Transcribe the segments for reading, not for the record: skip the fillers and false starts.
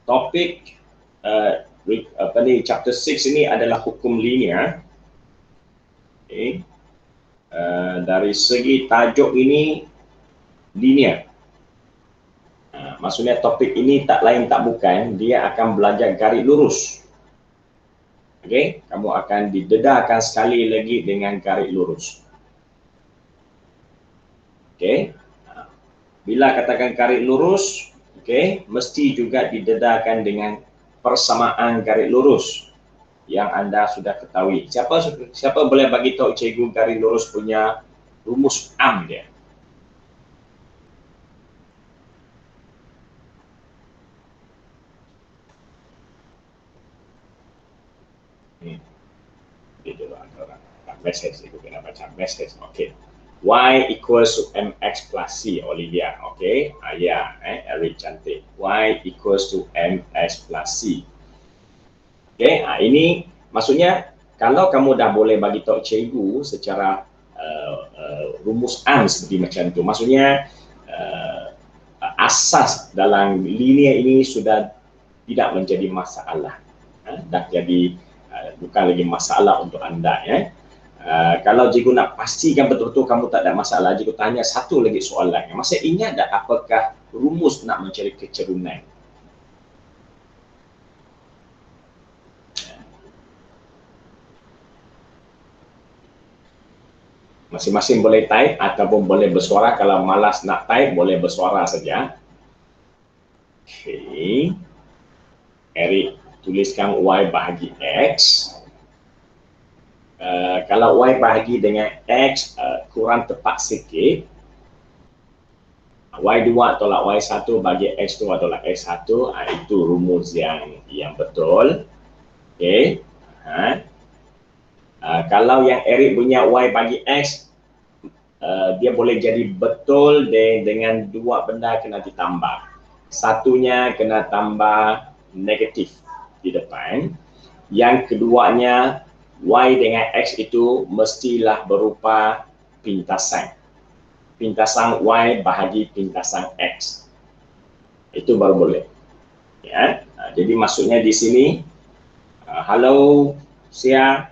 topik chapter 6 ini adalah hukum linear. Okay. Dari segi tajuk ini linear. Maksudnya topik ini tak lain tak bukan, dia akan belajar garis lurus. Okey, kamu akan didedahkan sekali lagi dengan garis lurus. Okey. Bila katakan garis lurus, okey, mesti juga didedahkan dengan persamaan garis lurus yang anda sudah ketahui. Siapa boleh bagi tahu cikgu garis lurus punya rumus am dia? Dia orang message, itu kena baca message. Okey. Y equals to mx plus c, Olivia. Okey. Ya, Eric cantik. Y equals to ms plus c. Okey, ini maksudnya kalau kamu dah boleh bagi tahu cikgu secara rumus am seperti macam tu, maksudnya asas dalam linear ini sudah tidak menjadi masalah. Dah jadi bukan lagi masalah untuk anda, ya. Kalau cikgu nak pastikan betul-betul kamu tak ada masalah, cikgu tanya satu lagi soalan. Masih ingat tak apakah rumus nak mencari kecerunan? Masing-masing boleh type ataupun boleh bersuara. Kalau malas nak type, boleh bersuara saja. Okey. Eric tuliskan Y bahagi X. Kalau Y bahagi dengan X kurang tepat sikit, Y2 tolak Y1 bagi X2 tolak X1, itu rumus yang betul. Okey. Kalau yang Eric punya Y bagi X, dia boleh jadi betul dengan dua benda kena ditambah. Satunya kena tambah negatif di depan. Yang keduanya, Y dengan X itu mestilah berupa pintasan. Pintasan Y bahagi pintasan X. Itu baru boleh. Ya. Jadi maksudnya di sini, halo Sia,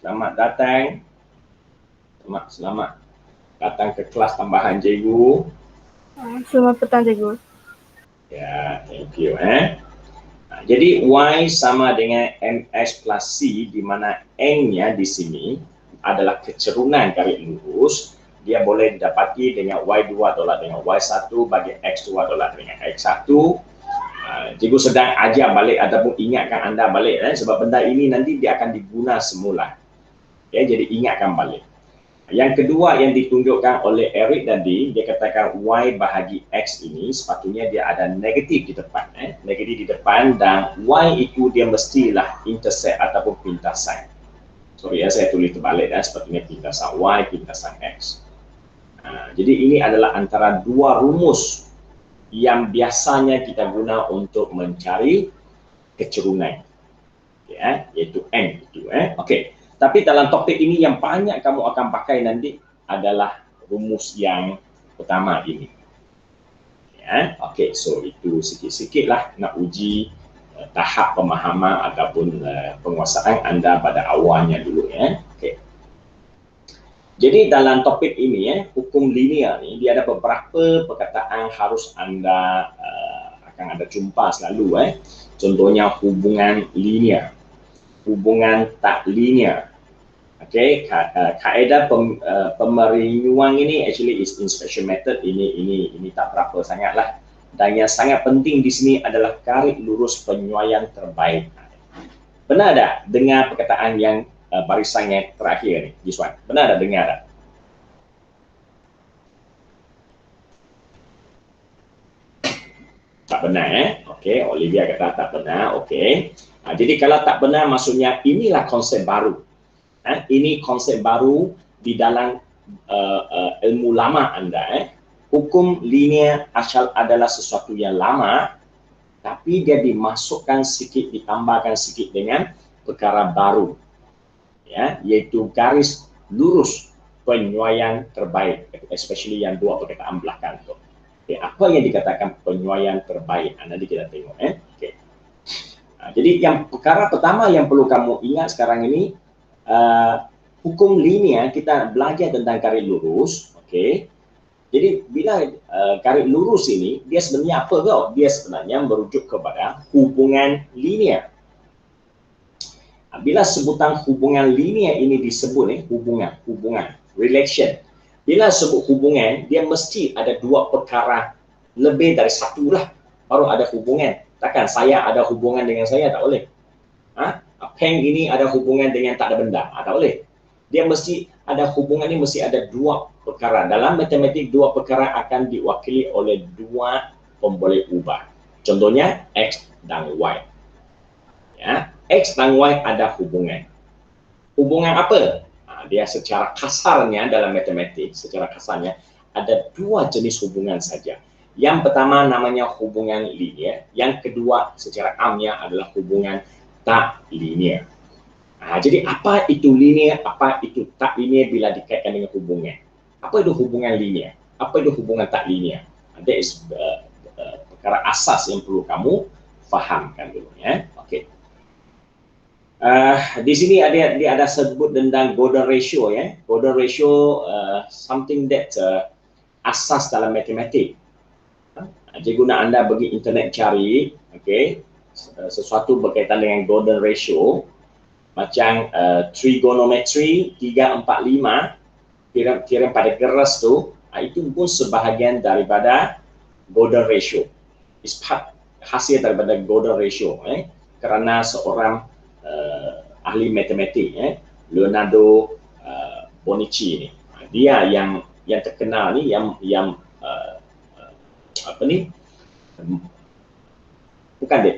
selamat datang. Selamat datang ke kelas tambahan cikgu. Selamat petang cikgu. Ya, thank you. Jadi Y sama dengan MS plus C, di mana N-nya di sini adalah kecerunan garis lurus. Dia boleh didapati dengan Y2 tolak dengan Y1 bagi X2 tolak dengan X1. Cikgu sedang ajar balik ataupun ingatkan anda balik, sebab benda ini nanti dia akan diguna semula. Ya, jadi ingatkan balik. Yang kedua yang ditunjukkan oleh Eric tadi, dia katakan Y bahagi X ini sepatutnya dia ada negatif di depan. Negatif di depan, dan Y itu dia mestilah intercept ataupun pintasan. Sorry ya, saya tulis terbalik, sepatutnya pintasan Y, pintasan X. Jadi ini adalah antara dua rumus yang biasanya kita guna untuk mencari kecerunan. Ya, iaitu N itu. Okey. Tapi dalam topik ini yang banyak kamu akan pakai nanti adalah rumus yang pertama ini. Ya, okey, so itu sikit-sikit lah nak uji tahap pemahaman ataupun penguasaan anda pada awalnya dulu, ya. Okey. Jadi dalam topik ini, hukum linear ni, dia ada beberapa perkataan harus anda akan ada jumpa selalu. Contohnya hubungan linear, hubungan tak linear. Okey, kaedah pemerinyuan ini actually is inspection method, ini tak berapa sangatlah. Dan yang sangat penting di sini adalah garis lurus penyuaian terbaik. Benar tak dengar perkataan yang barisan yang terakhir ni, this one? Benar tak dengar tak? Tak benar, Okey, Olivia kata tak benar. Okey. Jadi kalau tak benar, maksudnya inilah konsep baru. Ini konsep baru di dalam ilmu lama anda. Hukum linear asal adalah sesuatu yang lama, tapi dia dimasukkan sikit, ditambahkan sikit dengan perkara baru, ya, iaitu garis lurus penyuaian terbaik, especially yang dua perkataan belakang tu. Okay, apa yang dikatakan penyuaian terbaik? Nanti kita tengok. Okay. Jadi yang perkara pertama yang perlu kamu ingat sekarang ini, hukum linear kita belajar tentang garis lurus, okey. Jadi bila garis lurus ini dia sebenarnya apa tau? Dia sebenarnya merujuk kepada hubungan linear. Bila sebutan hubungan linear ini disebut hubungan, relation. Bila sebut hubungan, dia mesti ada dua perkara lebih dari satu lah baru ada hubungan. Takkan saya ada hubungan dengan saya, tak boleh. Peng ini ada hubungan dengan tak ada benda, tak boleh. Dia mesti ada hubungan ini, mesti ada dua perkara. Dalam matematik, dua perkara akan diwakili oleh dua pemboleh ubah. Contohnya X dan Y. Ya, X dan Y ada hubungan. Hubungan apa? Dia secara kasarnya dalam matematik, secara kasarnya ada dua jenis hubungan saja. Yang pertama namanya hubungan linear, yang kedua secara amnya adalah hubungan tak linear. Jadi apa itu linear, apa itu tak linear bila dikaitkan dengan hubungan? Apa itu hubungan linear? Apa itu hubungan tak linear? That is perkara asas yang perlu kamu fahamkan dulu, ya. Okey. Di sini dia ada sebut tentang Gordon ratio, ya. Gordon ratio something that asas dalam matematik. Jadi guna anda pergi internet cari, okey, sesuatu berkaitan dengan Gordon ratio, macam trigonometry 345, kira pada keras tu, itu pun sebahagian daripada Gordon ratio. Is part hasil daripada Gordon ratio, kerana seorang ahli matematik, Leonardo Bonicci ni, dia yang terkenal ni, yang bukan dia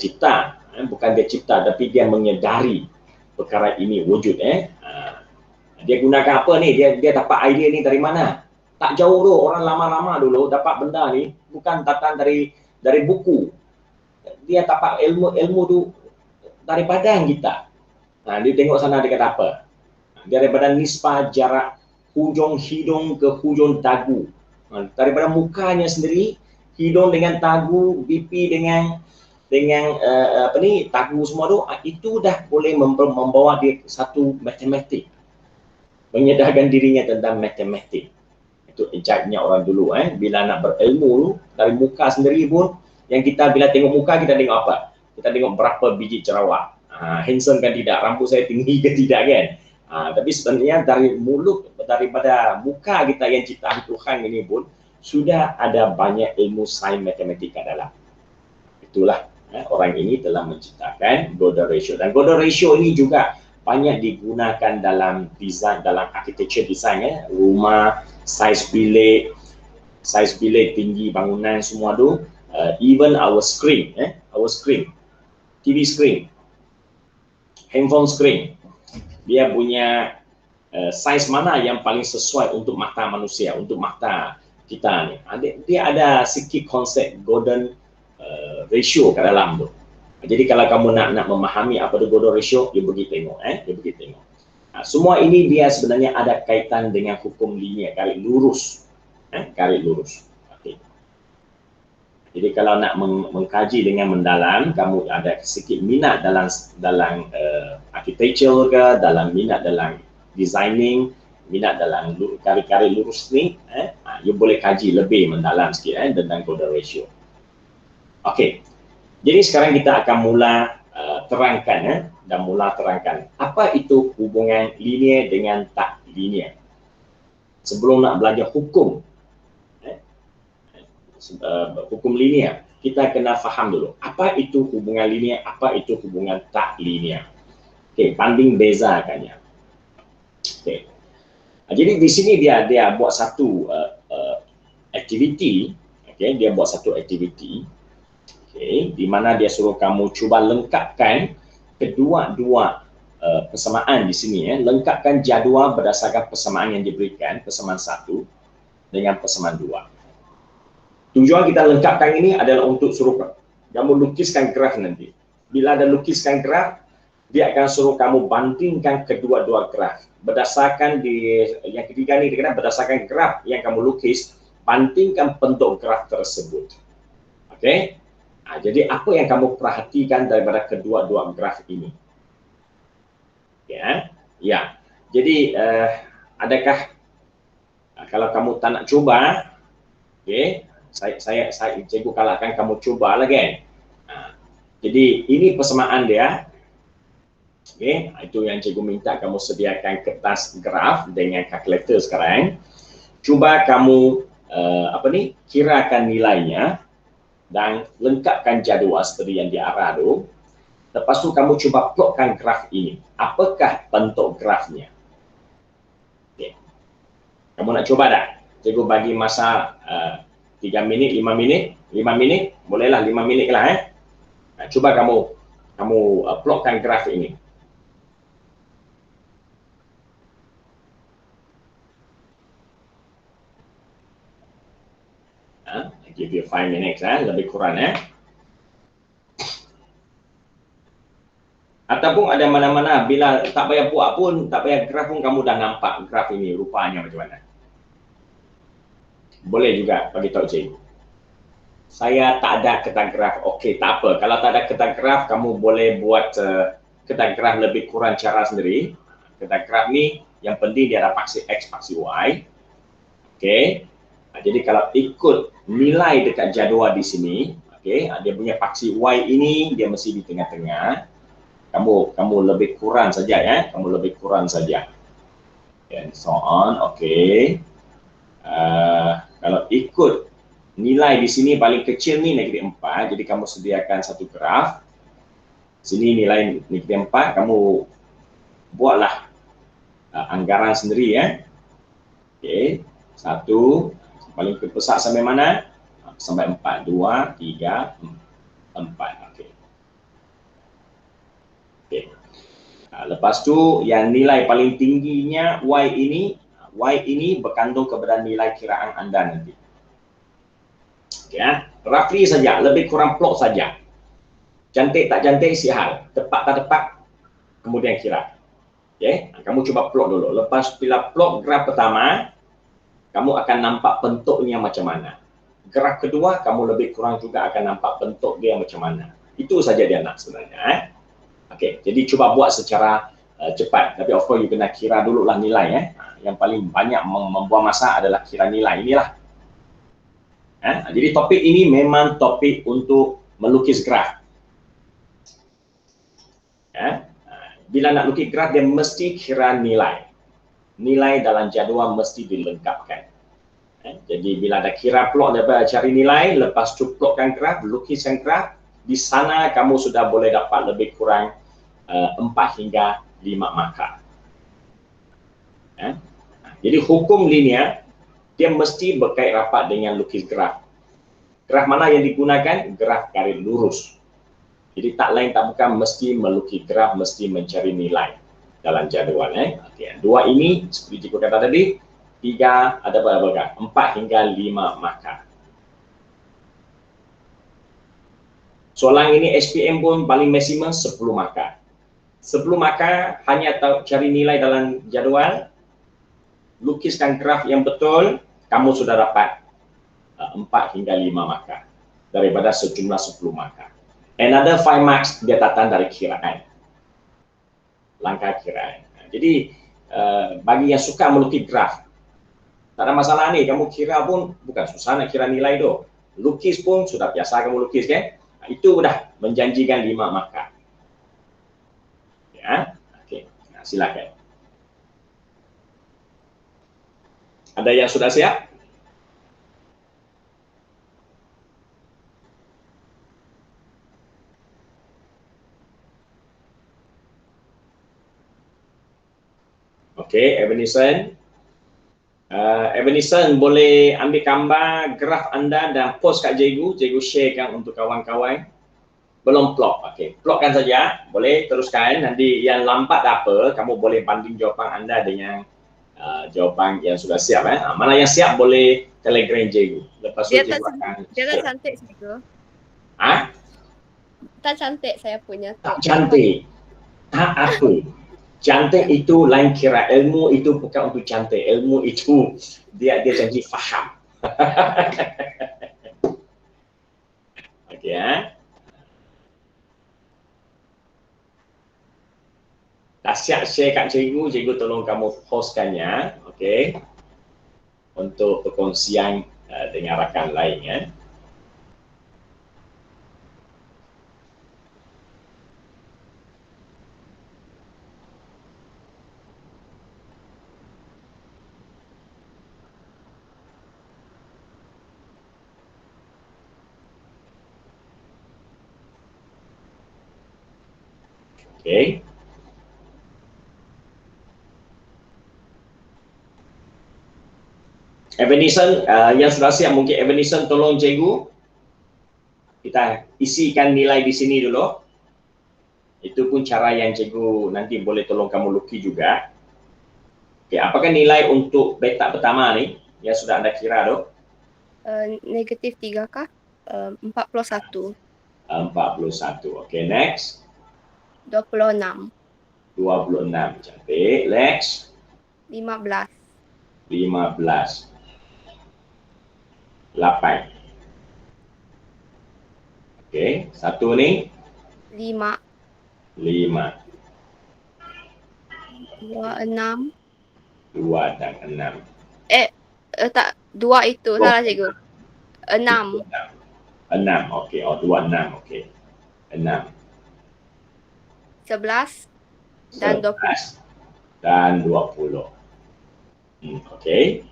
cipta, tapi dia menyedari perkara ini wujud. Dia gunakan apa ni? Dia dapat idea ni dari mana? Tak jauh tu, orang lama-lama dulu dapat benda ni bukan datang dari buku. Dia dapat ilmu tu dari badan kita. Dia tengok sana dia kata apa? Daripada nisbah jarak hujung hidung ke hujung dagu. Daripada mukanya sendiri, hidung dengan dagu, pipi dengan dagu semua tu, itu dah boleh membawa dia satu matematik. Menyedarkan dirinya tentang matematik. Itu ajaibnya orang dulu, bila nak berilmu dari muka sendiri pun, yang kita bila tengok muka kita tengok apa? Kita tengok berapa biji jerawat. Handsome kan tidak, rambut saya tinggi ke tidak kan? Tapi sebenarnya dari mulut, daripada muka kita yang ciptaan Tuhan ini pun sudah ada banyak ilmu sains matematika dalam. Itulah orang ini telah menciptakan Gordon ratio. Dan Gordon ratio ini juga banyak digunakan dalam desain, dalam architecture design, rumah, saiz bilik, tinggi bangunan semua tu, even our screen, TV screen, handphone screen, dia punya saiz mana yang paling sesuai untuk mata manusia, untuk mata kita ni. Dia ada sikit konsep Gordon ratio kat dalam tu. Jadi kalau kamu nak memahami apa itu Gordon ratio, dia pergi tengok, semua ini dia sebenarnya ada kaitan dengan hukum linear, garis lurus, garis lurus. Okay. Jadi kalau nak mengkaji dengan mendalam, kamu ada sedikit minat dalam architecture ke, dalam minat dalam designing, minat dalam garis lurus ni, you boleh kaji lebih mendalam sikit tentang Gordon ratio. Okey, jadi sekarang kita akan mula terangkan apa itu hubungan linear dengan tak linear. Sebelum nak belajar hukum linear, kita kena faham dulu apa itu hubungan linear, apa itu hubungan tak linear. Okey, banding bezakannya. Okey. Jadi di sini dia buat satu aktiviti, dia buat satu aktiviti, di mana dia suruh kamu cuba lengkapkan kedua-dua persamaan di sini, lengkapkan jadual berdasarkan persamaan yang diberikan, persamaan 1 dengan persamaan 2. Tujuan kita lengkapkan ini adalah untuk suruh kamu lukiskan graf nanti. Bila ada lukiskan graf, dia akan suruh kamu bandingkan kedua-dua graf. Berdasarkan yang ketiga ni, berdasarkan graf yang kamu lukis, bandingkan bentuk graf tersebut. Okey? Jadi apa yang kamu perhatikan daripada kedua-dua graf ini? Ya, ya. Jadi adakah kalau kamu tak nak cuba, okay, saya cikgu kalahkan kamu cuba lagi. Jadi ini persamaan dia. Okay, itu yang cikgu minta kamu sediakan kertas graf dengan kalkulator sekarang. Cuba kamu kirakan nilainya dan lengkapkan jadual seperti yang diarah tu. Lepas tu kamu cuba plotkan graf ini. Apakah bentuk grafnya? Okay. Kamu nak cuba tak? Cikgu bagi masa 3 minit, 5 minit, 5 minit, bolehlah 5 minit lah. Cuba kamu plotkan graf ini. I give you 5 minutes, lebih kurang. Ataupun ada mana-mana bila tak payah buat pun, tak payah graf pun, kamu dah nampak graf ini rupanya macam mana. Boleh juga bagi tahu cikgu. Saya tak ada kertas graf. Okey, tak apa. Kalau tak ada kertas graf, kamu boleh buat kertas graf lebih kurang cara sendiri. Kertas graf ni yang penting dia ada paksi X, paksi Y. Okey. Jadi kalau ikut nilai dekat jadual di sini, okey, dia punya paksi Y ini dia mesti di tengah-tengah. Kamu lebih kurang saja ya, kamu lebih kurang saja. And so on, okey. Kalau ikut nilai di sini paling kecil ni -4, jadi kamu sediakan satu graf. Sini nilai -4, kamu buatlah anggaran sendiri ya. Okey, 1 paling besar sampai mana? Sampai 4, 2, 3, 4. Okey. Okay. Lepas tu yang nilai paling tingginya Y ini berkandung kepada nilai kiraan anda nanti. Okay, roughly saja, lebih kurang plot saja. Cantik tak cantik si hal, tepat tak tepat, kemudian kira. Okay, kamu cuba plot dulu. Lepas bila plot graf pertama, kamu akan nampak bentuknya macam mana. Graf kedua, kamu lebih kurang juga akan nampak bentuk dia macam mana. Itu saja dia nak sebenarnya. Okey, jadi cuba buat secara cepat. Tapi of course you kena kira dululah nilai. Yang paling banyak membuang masa adalah kira nilai inilah. Jadi topik ini memang topik untuk melukis graf. Bila nak lukis graf, dia mesti kira nilai. Nilai dalam jadual mesti dilengkapkan. Jadi bila ada kira plot, dapat cari nilai, lepas tu plotkan graf, lukiskan graf. Di sana kamu sudah boleh dapat lebih kurang 4 hingga 5 markah. Jadi hukum linear, dia mesti berkait rapat dengan lukis graf. Graf mana yang digunakan? Graf garis lurus. Jadi tak lain tak bukan mesti melukis graf, mesti mencari nilai dalam jadual. Okay. 2 ini, seperti cikgu kata tadi, 3 ada berapa? 4 hingga 5 markah. Soalan ini SPM pun paling maksimum 10 markah. 10 markah hanya cari nilai dalam jadual, lukiskan graf yang betul, kamu sudah dapat 4 hingga 5 markah daripada sejumlah 10 markah. Another 5 marks dia datang dari kiraan. Langkah kiraan. Jadi bagi yang suka melukis graf, tak ada masalah ni, kamu kira pun bukan susah nak kira nilai tu. Lukis pun sudah biasa kamu lukis kan? Itu sudah menjanjikan 5 markah. Ya, okey. Silakan. Ada yang sudah siap? Okey, Ebenezer. Ebenezer boleh ambil gambar graf anda dan post kat cikgu, cikgu sharekan untuk kawan-kawan. Belum plot, okey. Plotkan saja, boleh teruskan. Nanti yang lambat apa, kamu boleh banding jawapan anda dengan jawapan yang sudah siap. Mana yang siap boleh telegram cikgu. Lepas tu cikgu akan dia tak cantik cikgu. Tak cantik saya punya. Tak cantik. Tak apa. Cantik itu lain kira. Ilmu itu bukan untuk cantik. Ilmu itu dia janji faham. Okey siap share kat cikgu, cikgu tolong kamu postkannya, okey, untuk perkongsian dengan rakan lain ya. Okey. Ebenezer, yang sudah siap mungkin Ebenezer tolong cikgu. Kita isikan nilai di sini dulu. Itu pun cara yang cikgu nanti boleh tolong kamu lukis juga. Okey, apakah nilai untuk petak pertama ni yang sudah anda kira tu? Negatif 3 kah? 41. 41. Okey, next. 26. 26. Cantik. Next. 15. 15. 8. Okey, satu ni 5. 5. 26. 2 dan 6. Tak. 2 itu. Salah cikgu. 6. 6. Okey, 26. Okey. 6. 11. Dan 20. 11 dan 20. Okey.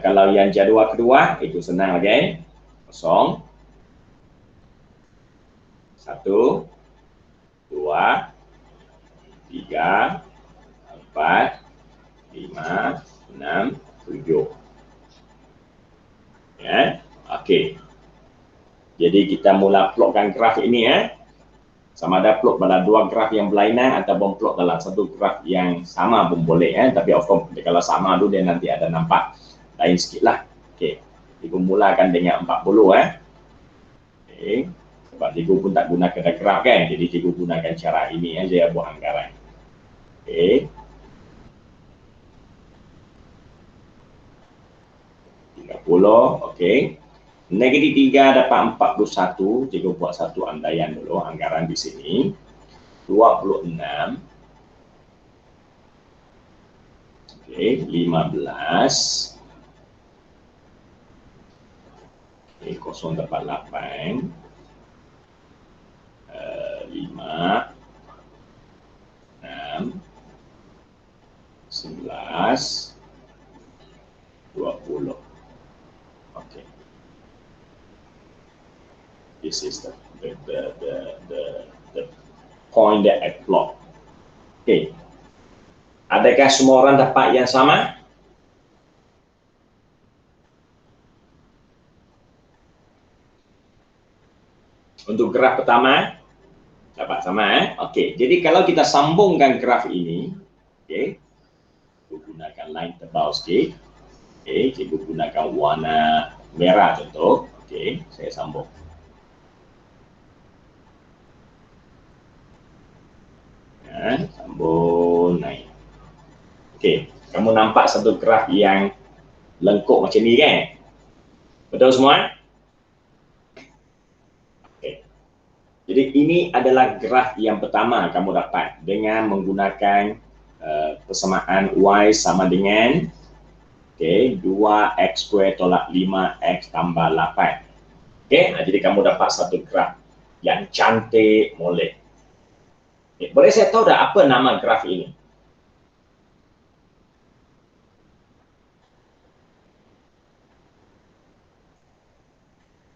Kalau yang jadual kedua, itu senang lagi. Kosong. 1, 2, 3, 4, 5, 6, 7. Ya, okey. Jadi kita mula plotkan graf ini ya. Sama ada plot pada dua graf yang berlainan ataupun plot dalam satu graf yang sama pun boleh ya. Tapi of course kalau sama tu dia nanti ada nampak lain sikit lah. Okey. Cikgu mulakan dengan 40 ya. Okey. Sebab cikgu pun tak gunakan graf kan. Jadi cikgu gunakan cara ini ya. Saya buat anggaran. Okey. 30. Okey. Negatif 3 dapat 41, cikgu buat satu andaian dulu, anggaran di sini. 26. Okey, 15. Okey, 0 dapat 8. 5. 6. 11. 20. Okey. This is the point that I plot. Okay. Adakah semua orang dapat yang sama? Untuk graf pertama dapat sama Okey. Jadi kalau kita sambungkan graf ini, okey. Gunakan line tebal sikit. Okey, cikgu gunakan warna merah contoh. Okey, saya sambung. Sambung naik. Okey, kamu nampak satu graf yang lengkuk macam ni kan? Betul semua? Okey. Jadi ini adalah graf yang pertama kamu dapat dengan menggunakan persamaan y sama dengan 2x² tolak 5x tambah 8. Okey, jadi kamu dapat satu graf yang cantik molek. Boleh saya tahu dah apa nama graf ini?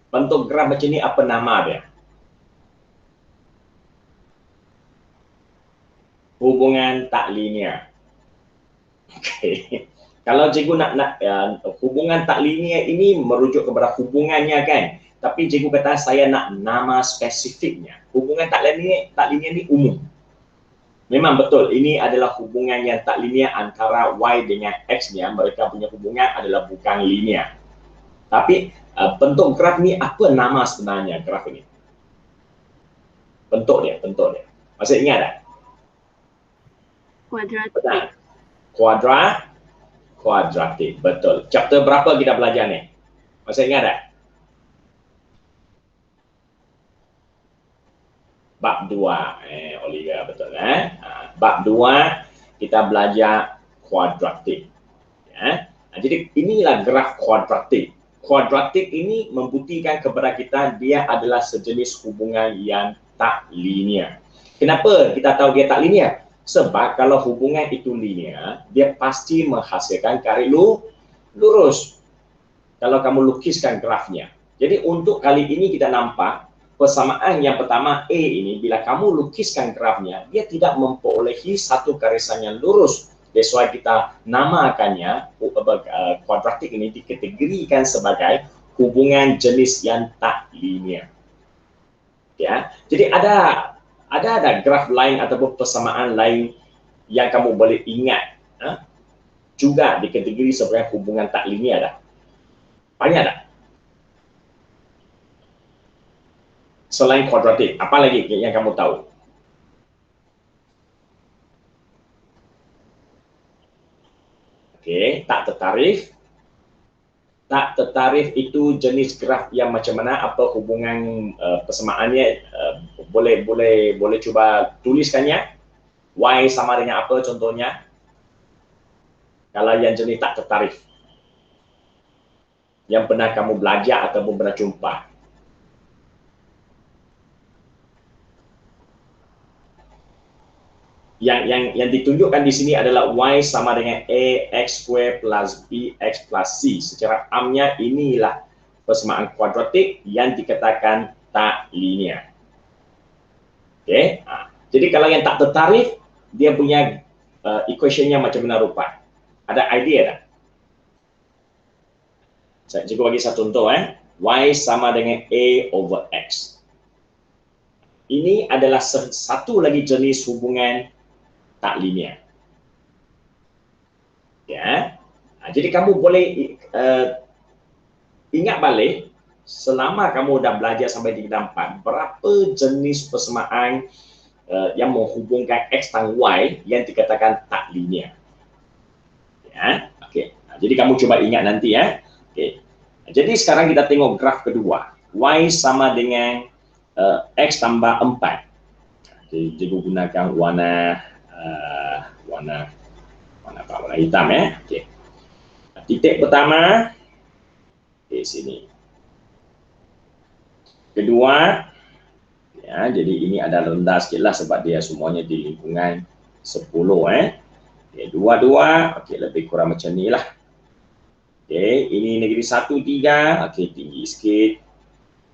Bentuk graf macam ni apa nama dia? Hubungan tak linear. Okey. Kalau cikgu nak hubungan tak linear ini merujuk kepada hubungannya kan? Tapi cikgu kata saya nak nama spesifiknya. Hubungan tak linear ni umum. Memang betul, ini adalah hubungan yang tak linear antara y dengan x-nya. Mereka punya hubungan adalah bukan linear. Tapi bentuk graf ni apa nama sebenarnya graf ini? Bentuk dia. Masih ingat tak? Kuadratik. Kuadratik, betul. Chapter berapa kita belajar ni? Masih ingat tak? Bab 2. Olivia, betul bab 2 kita belajar kuadratik. Ya. Jadi inilah graf kuadratik. Kuadratik ini membuktikan kepada kita dia adalah sejenis hubungan yang tak linear. Kenapa kita tahu dia tak linear? Sebab kalau hubungan itu linear, dia pasti menghasilkan garis lurus. Kalau kamu lukiskan grafnya. Jadi untuk kali ini kita nampak persamaan yang pertama A ini, bila kamu lukiskan grafnya, dia tidak memperolehi satu garisan yang lurus. That's why kita namakannya kuadratik ini dikategorikan sebagai hubungan jenis yang tak linear. Ya, jadi ada graf lain ataupun persamaan lain yang kamu boleh ingat juga dikategori sebagai hubungan tak linear dah. Banyak dah. Selain kuadratik, apa lagi yang kamu tahu? Okey, tak tertarif. Tak tertarif itu jenis graf yang macam mana, apa hubungan persamaannya, boleh cuba tuliskannya. Y sama dengan apa contohnya? Kalau yang jenis tak tertarif. Yang pernah kamu belajar ataupun pernah jumpa. Yang ditunjukkan di sini adalah Y sama dengan AX square plus BX plus C. Secara amnya inilah persamaan kuadratik yang dikatakan tak linear. Okey. Jadi kalau yang tak tertarif, dia punya equationnya macam mana rupa? Ada idea tak? Saya cuba bagi satu contoh. Y sama dengan A over X. Ini adalah satu lagi jenis hubungan tak linear. Ya. Jadi kamu boleh ingat balik selama kamu dah belajar sampai di tingkat 4, berapa jenis persamaan yang menghubungkan X dan Y yang dikatakan tak linear. Ya. Okey. Jadi kamu cuba ingat nanti ya. Okey. Jadi sekarang kita tengok graf kedua. Y sama dengan X tambah 4. Jadi cikgu gunakan warna hitam ya. Okey. Titik pertama di sini. Kedua, ya, jadi ini ada rendah sikitlah sebab dia semuanya di lingkungan 10 Okey, 2, okey, lebih kurang macam ni lah. Okey, ini negeri 1, 3, okey, tinggi sikit.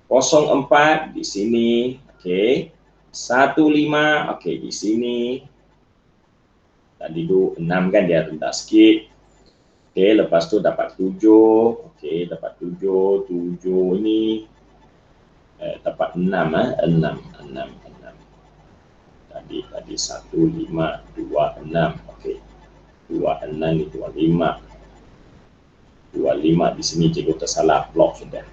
0, 4 di sini, okey. 1, 5, okey, di sini. Tadi tu 6 kan dia rendah sikit. Okey, lepas tu dapat 7. Okey, dapat 7 ini dapat 6 6. Tadi 1, 5, 2, 6. Okey. 26 ni 25. 25 di sini cikgu tersalah blok sudah.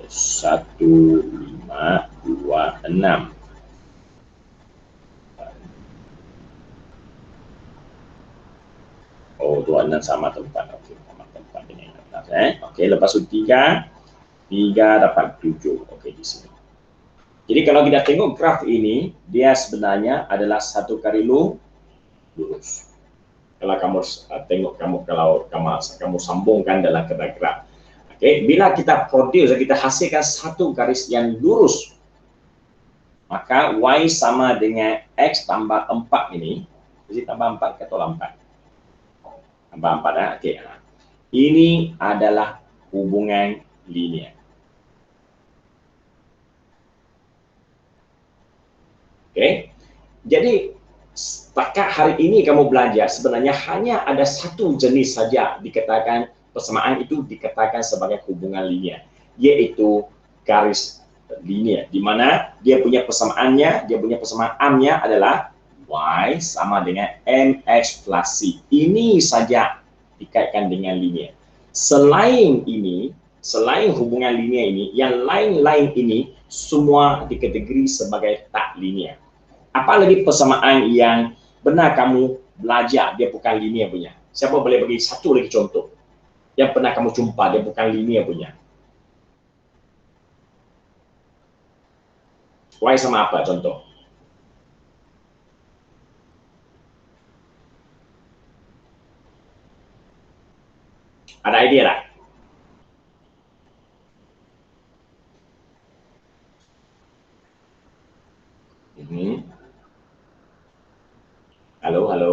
1, 5, 2, 6. Oh, 26 sama tempat. Okey, sama tempat dengan atas Okey, lepas tu 3 dapat 7. Okey, di sini. Jadi kalau kita tengok graf ini, dia sebenarnya adalah satu garis lurus. Kalau kamu tengok kalau kamu sambungkan dalam graf. Okey, bila kita produce, kita hasilkan satu garis yang lurus, maka Y sama dengan X tambah 4 ini. Jadi tambah 4 ke tolak 4? Tambah 4 okey. Ini adalah hubungan linear. Okey. Jadi setakat hari ini kamu belajar sebenarnya hanya ada satu jenis saja dikatakan persamaan itu dikatakan sebagai hubungan linear, iaitu garis linear, di mana dia punya persamaannya, dia punya persamaan amnya adalah Y sama dengan MX plus C. Ini saja dikaitkan dengan linear. Selain ini, selain hubungan linear ini, yang lain-lain ini semua dikategori sebagai tak linear. Apa lagi persamaan yang benar kamu belajar dia bukan linear punya? Siapa boleh bagi satu lagi contoh yang pernah kamu jumpa dia bukan linear punya? Y sama apa contoh? Ada idea tak? Halo, halo.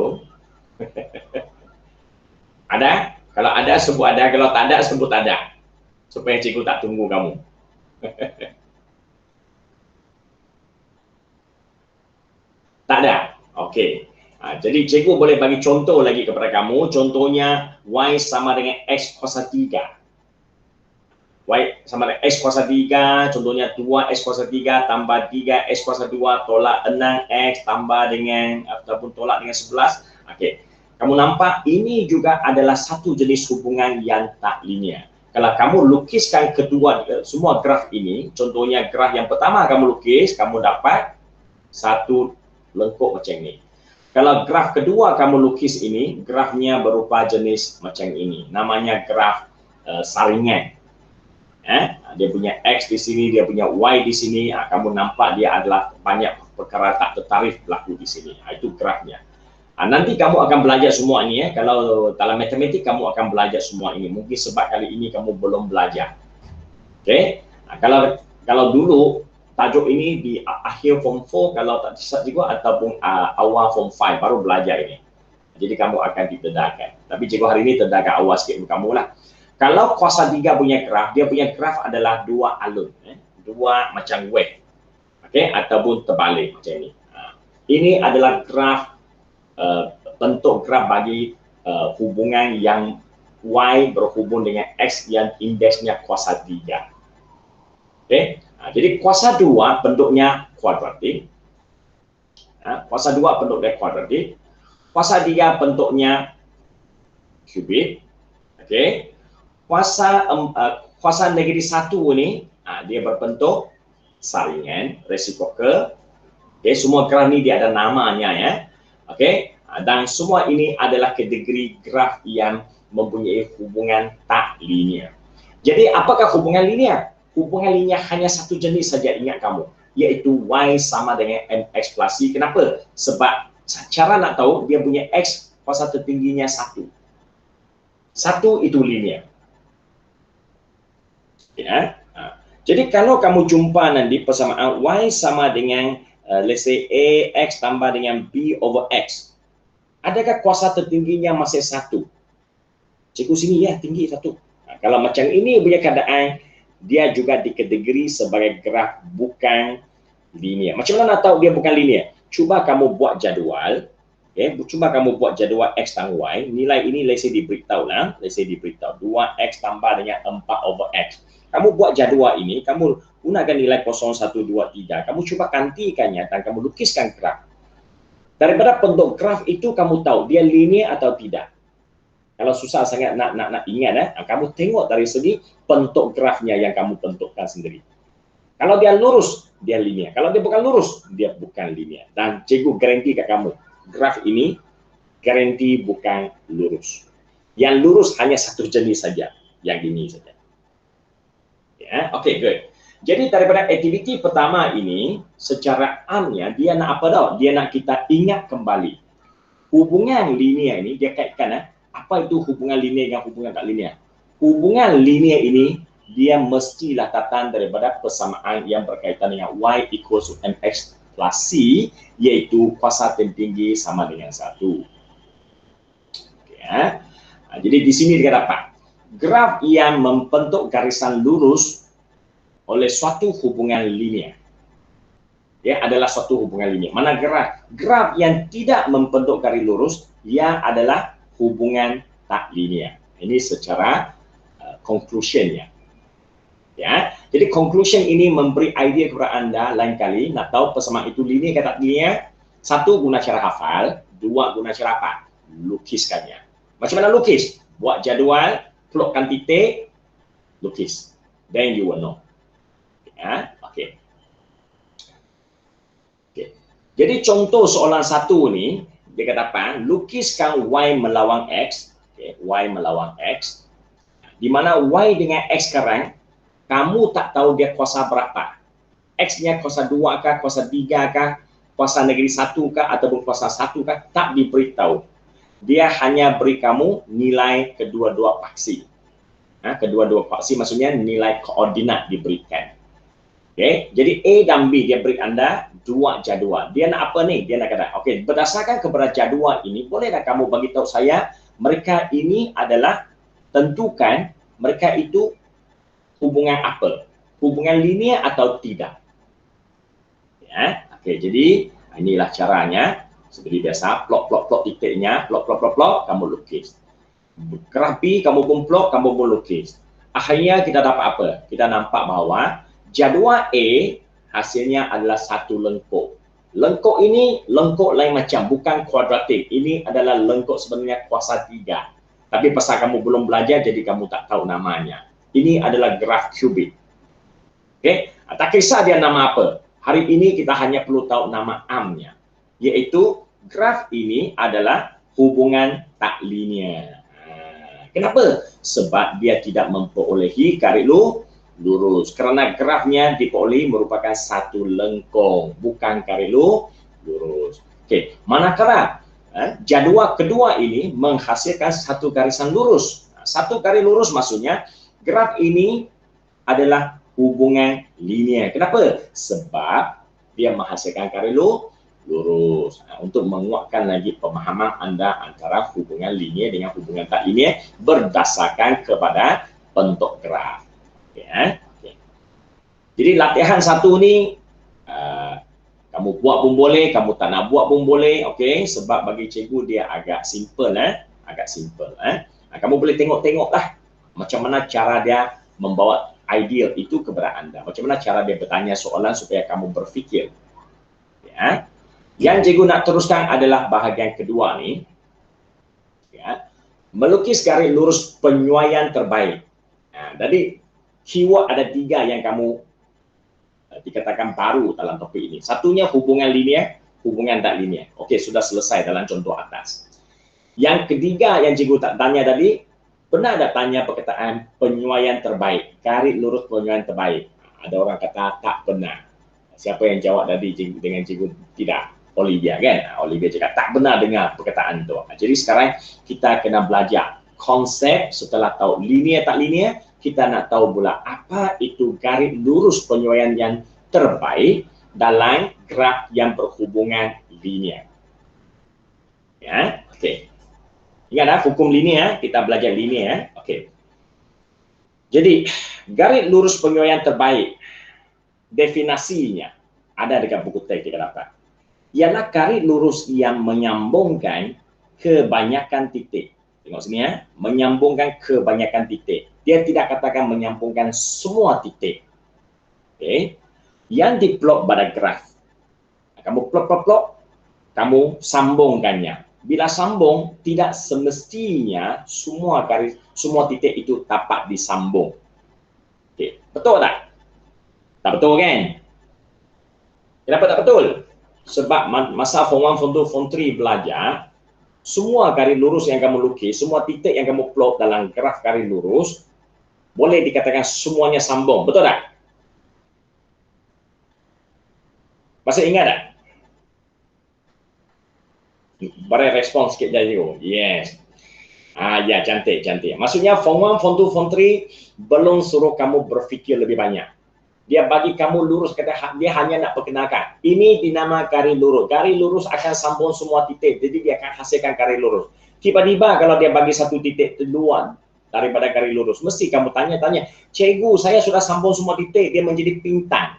Ada? Kalau ada sebut ada, kalau tak ada sebut ada. Supaya cikgu tak tunggu kamu. Tak ada? Okey. Jadi cikgu boleh bagi contoh lagi kepada kamu. Contohnya Y sama dengan X kuasa 3. Y sama dengan X kuasa 3, contohnya 2X kuasa 3 tambah 3X kuasa 2 tolak 6X tambah dengan ataupun tolak dengan 11. Okey. Kamu nampak ini juga adalah satu jenis hubungan yang tak linear. Kalau kamu lukiskan kedua semua graf ini, contohnya graf yang pertama kamu lukis, kamu dapat satu lengkuk macam ini. Kalau graf kedua kamu lukis ini, grafnya berupa jenis macam ini. Namanya graf saringan. Dia punya X di sini, dia punya Y di sini. Kamu nampak dia adalah banyak perkara tak tertarif berlaku di sini. Itu grafnya. Nanti kamu akan belajar semua ini ya. Kalau dalam matematik kamu akan belajar semua ini. Mungkin sebab kali ini kamu belum belajar. Okey. Kalau dulu tajuk ini di akhir form 4 kalau tak silap juga ataupun awal form 5 baru belajar ini. Jadi kamu akan didedahkan. Tapi cikgu hari ini tedahkan awal sikit kamu lah. Kalau kuasa 3 punya graf, dia punya graf adalah dua alun, dua macam wave. Okey, ataupun terbalik macam ini. Ini adalah graf bentuk graf bagi hubungan yang Y berhubung dengan X yang indeksnya kuasa 3. Okey. Jadi kuasa 2 bentuknya kuadratik. Kuasa 2 bentuknya kuadratik. Kuasa 3 bentuknya kubik. Okey. Kuasa negatif 1 ni dia berbentuk saringan reciprocal. Okey, semua graf ni dia ada namanya ya. Okey. Dan semua ini adalah kategori graf yang mempunyai hubungan tak linear. Jadi apakah hubungan linear? Hubungan linear hanya satu jenis saja, ingat kamu, iaitu Y sama dengan MX plus C. Kenapa? Sebab cara nak tahu dia punya X kuasa tertingginya 1. 1 itu linear. Ya. Jadi kalau kamu jumpa nanti persamaan Y sama dengan let's say AX tambah dengan B over X, adakah kuasa tertingginya masih 1? Cikgu sini ya, tinggi 1. Kalau macam ini punya keadaan, dia juga dikategori sebagai graf bukan linear. Macam mana nak tahu dia bukan linear? Cuba kamu buat jadual. Cuba kamu buat jadual X dan Y. Nilai ini let's say diberitahu lah. Let's say diberitahu 2X tambah dengan 4 over X. Kamu buat jadual ini, kamu gunakan nilai 0, 1, 2, 3. Kamu cuba gantikannya dan kamu lukiskan graf. Daripada bentuk graf itu kamu tahu dia linear atau tidak. Kalau susah sangat nak ingat, kamu tengok dari segi bentuk grafnya yang kamu bentukkan sendiri. Kalau dia lurus, dia linear. Kalau dia bukan lurus, dia bukan linear. Dan cikgu garanti kat kamu, graf ini garanti bukan lurus. Yang lurus hanya satu jenis saja, yang ini saja. Ya, okey, good. Jadi daripada aktiviti pertama ini, secara amnya dia nak apa tau? Dia nak kita ingat kembali. Hubungan linear ini dia kaitkan apa itu hubungan linear dengan hubungan tak linear? Hubungan linear ini dia mestilah datang daripada persamaan yang berkaitan dengan Y equals to MX plus C, iaitu kuasa tertinggi sama dengan 1. Ya. Jadi di sini dia dapat graf yang membentuk garisan lurus oleh suatu hubungan linear. Dia adalah suatu hubungan linear. Mana graf yang tidak membentuk garis lurus, ia adalah hubungan tak linear. Ini secara conclusionnya. Ya, jadi conclusion ini memberi idea kepada anda lain kali nak tahu persamaan itu linear ke tak linear. 1, guna cara hafal. 2, guna cara apa? Lukiskannya. Macam mana lukis? Buat jadual, plotkan titik, lukis. Then you will know. Ya, okey. Okey. Jadi contoh soalan 1 ni, dia kata apa? Lukiskan Y melawan X. Okay, Y melawan X. Di mana Y dengan X sekarang, kamu tak tahu dia kuasa berapa. X-nya kuasa 2 kah, kuasa 3 kah, kuasa negeri 1 kah, ataupun kuasa 1 kah, tak diberitahu. Dia hanya beri kamu nilai kedua-dua paksi. Kedua-dua paksi maksudnya nilai koordinat diberikan. Okey, jadi A dan B dia beri anda dua jadual. Dia nak apa ni? Dia nak kata, okey, berdasarkan kepada jadual ini, boleh tak kamu bagi tahu saya mereka ini adalah tentukan mereka itu hubungan apa? Hubungan linear atau tidak? Ya, okey, jadi inilah caranya. Seperti biasa, plot titiknya, plot, kamu lukis. Graf B, kamu pun plot, kamu pun lukis. Akhirnya kita dapat apa? Kita nampak bahawa jadual A hasilnya adalah satu lengkuk. Lengkuk ini lengkuk lain macam, bukan kuadratik. Ini adalah lengkuk sebenarnya kuasa 3. Tapi pasal kamu belum belajar, jadi kamu tak tahu namanya. Ini adalah graf kubik. Okey, tak kisah dia nama apa. Hari ini kita hanya perlu tahu nama amnya, iaitu graf ini adalah hubungan tak linear. Kenapa? Sebab dia tidak memperolehi garis lurus. Kerana grafnya diperolehi merupakan satu lengkung, bukan garis lurus. Okey, manakala jadual kedua ini menghasilkan satu garisan lurus. Satu garis lurus maksudnya graf ini adalah hubungan linear. Kenapa? Sebab dia menghasilkan garis lurus. Untuk menguatkan lagi pemahaman anda antara hubungan linear dengan hubungan tak linear berdasarkan kepada bentuk graf. Okay. Jadi latihan satu ni kamu buat pun boleh, kamu tak nak buat pun boleh, okey, sebab bagi cikgu dia agak simple agak simple kamu boleh tengok-tengoklah macam mana cara dia membawa ideal itu kepada anda. Macam mana cara dia bertanya soalan supaya kamu berfikir. Ya. Yang cikgu nak teruskan adalah bahagian kedua ni. Ya. Melukis garis lurus penyuaian terbaik. Jadi keyword ada 3 yang kamu dikatakan baru dalam topik ini. Satunya hubungan linear, hubungan tak linear. Okey, sudah selesai dalam contoh atas. Yang ketiga yang cikgu tak tanya tadi, pernah ada tanya perkataan penyuaian terbaik, garis lurus penyuaian terbaik? Ada orang kata tak pernah. Siapa yang jawab tadi dengan cikgu? Tidak. Olivia kan? Olivia cakap tak benar dengar perkataan itu. Jadi sekarang kita kena belajar konsep. Setelah tahu linear tak linear, kita nak tahu pula apa itu garis lurus penyuaian yang terbaik dalam graf yang berhubungan linear. Ya, okey. Ingat hukum linear, kita belajar linear. Okey. Jadi garis lurus penyuaian terbaik, definisinya ada dekat buku teks kita dapat. Ialah garis lurus yang menyambungkan kebanyakan titik. Tengok sini menyambungkan kebanyakan titik. Dia tidak katakan menyambungkan semua titik. Okey. Yang diplot pada graf. Kamu plot, kamu sambungkannya. Bila sambung, tidak semestinya semua titik itu dapat disambung. Okey, betul tak? Tak betul kan? Kenapa tak betul? Sebab masa form 1, form 2, form 3 belajar, semua garis lurus yang kamu lukis, semua titik yang kamu plot dalam graf garis lurus, boleh dikatakan semuanya sambung. Betul tak? Masih ingat tak? Beri respon sikit dari you. Yes. Ya, cantik. Maksudnya form 1, form 2, form 3 belum suruh kamu berfikir lebih banyak. Dia bagi kamu lurus, kata dia hanya nak perkenalkan. Ini dinama garis lurus. Garis lurus akan sambung semua titik. Jadi dia akan hasilkan garis lurus. Tiba-tiba kalau dia bagi satu titik terluar daripada garis lurus, mesti kamu tanya-tanya, cikgu, saya sudah sambung semua titik, dia menjadi bintang.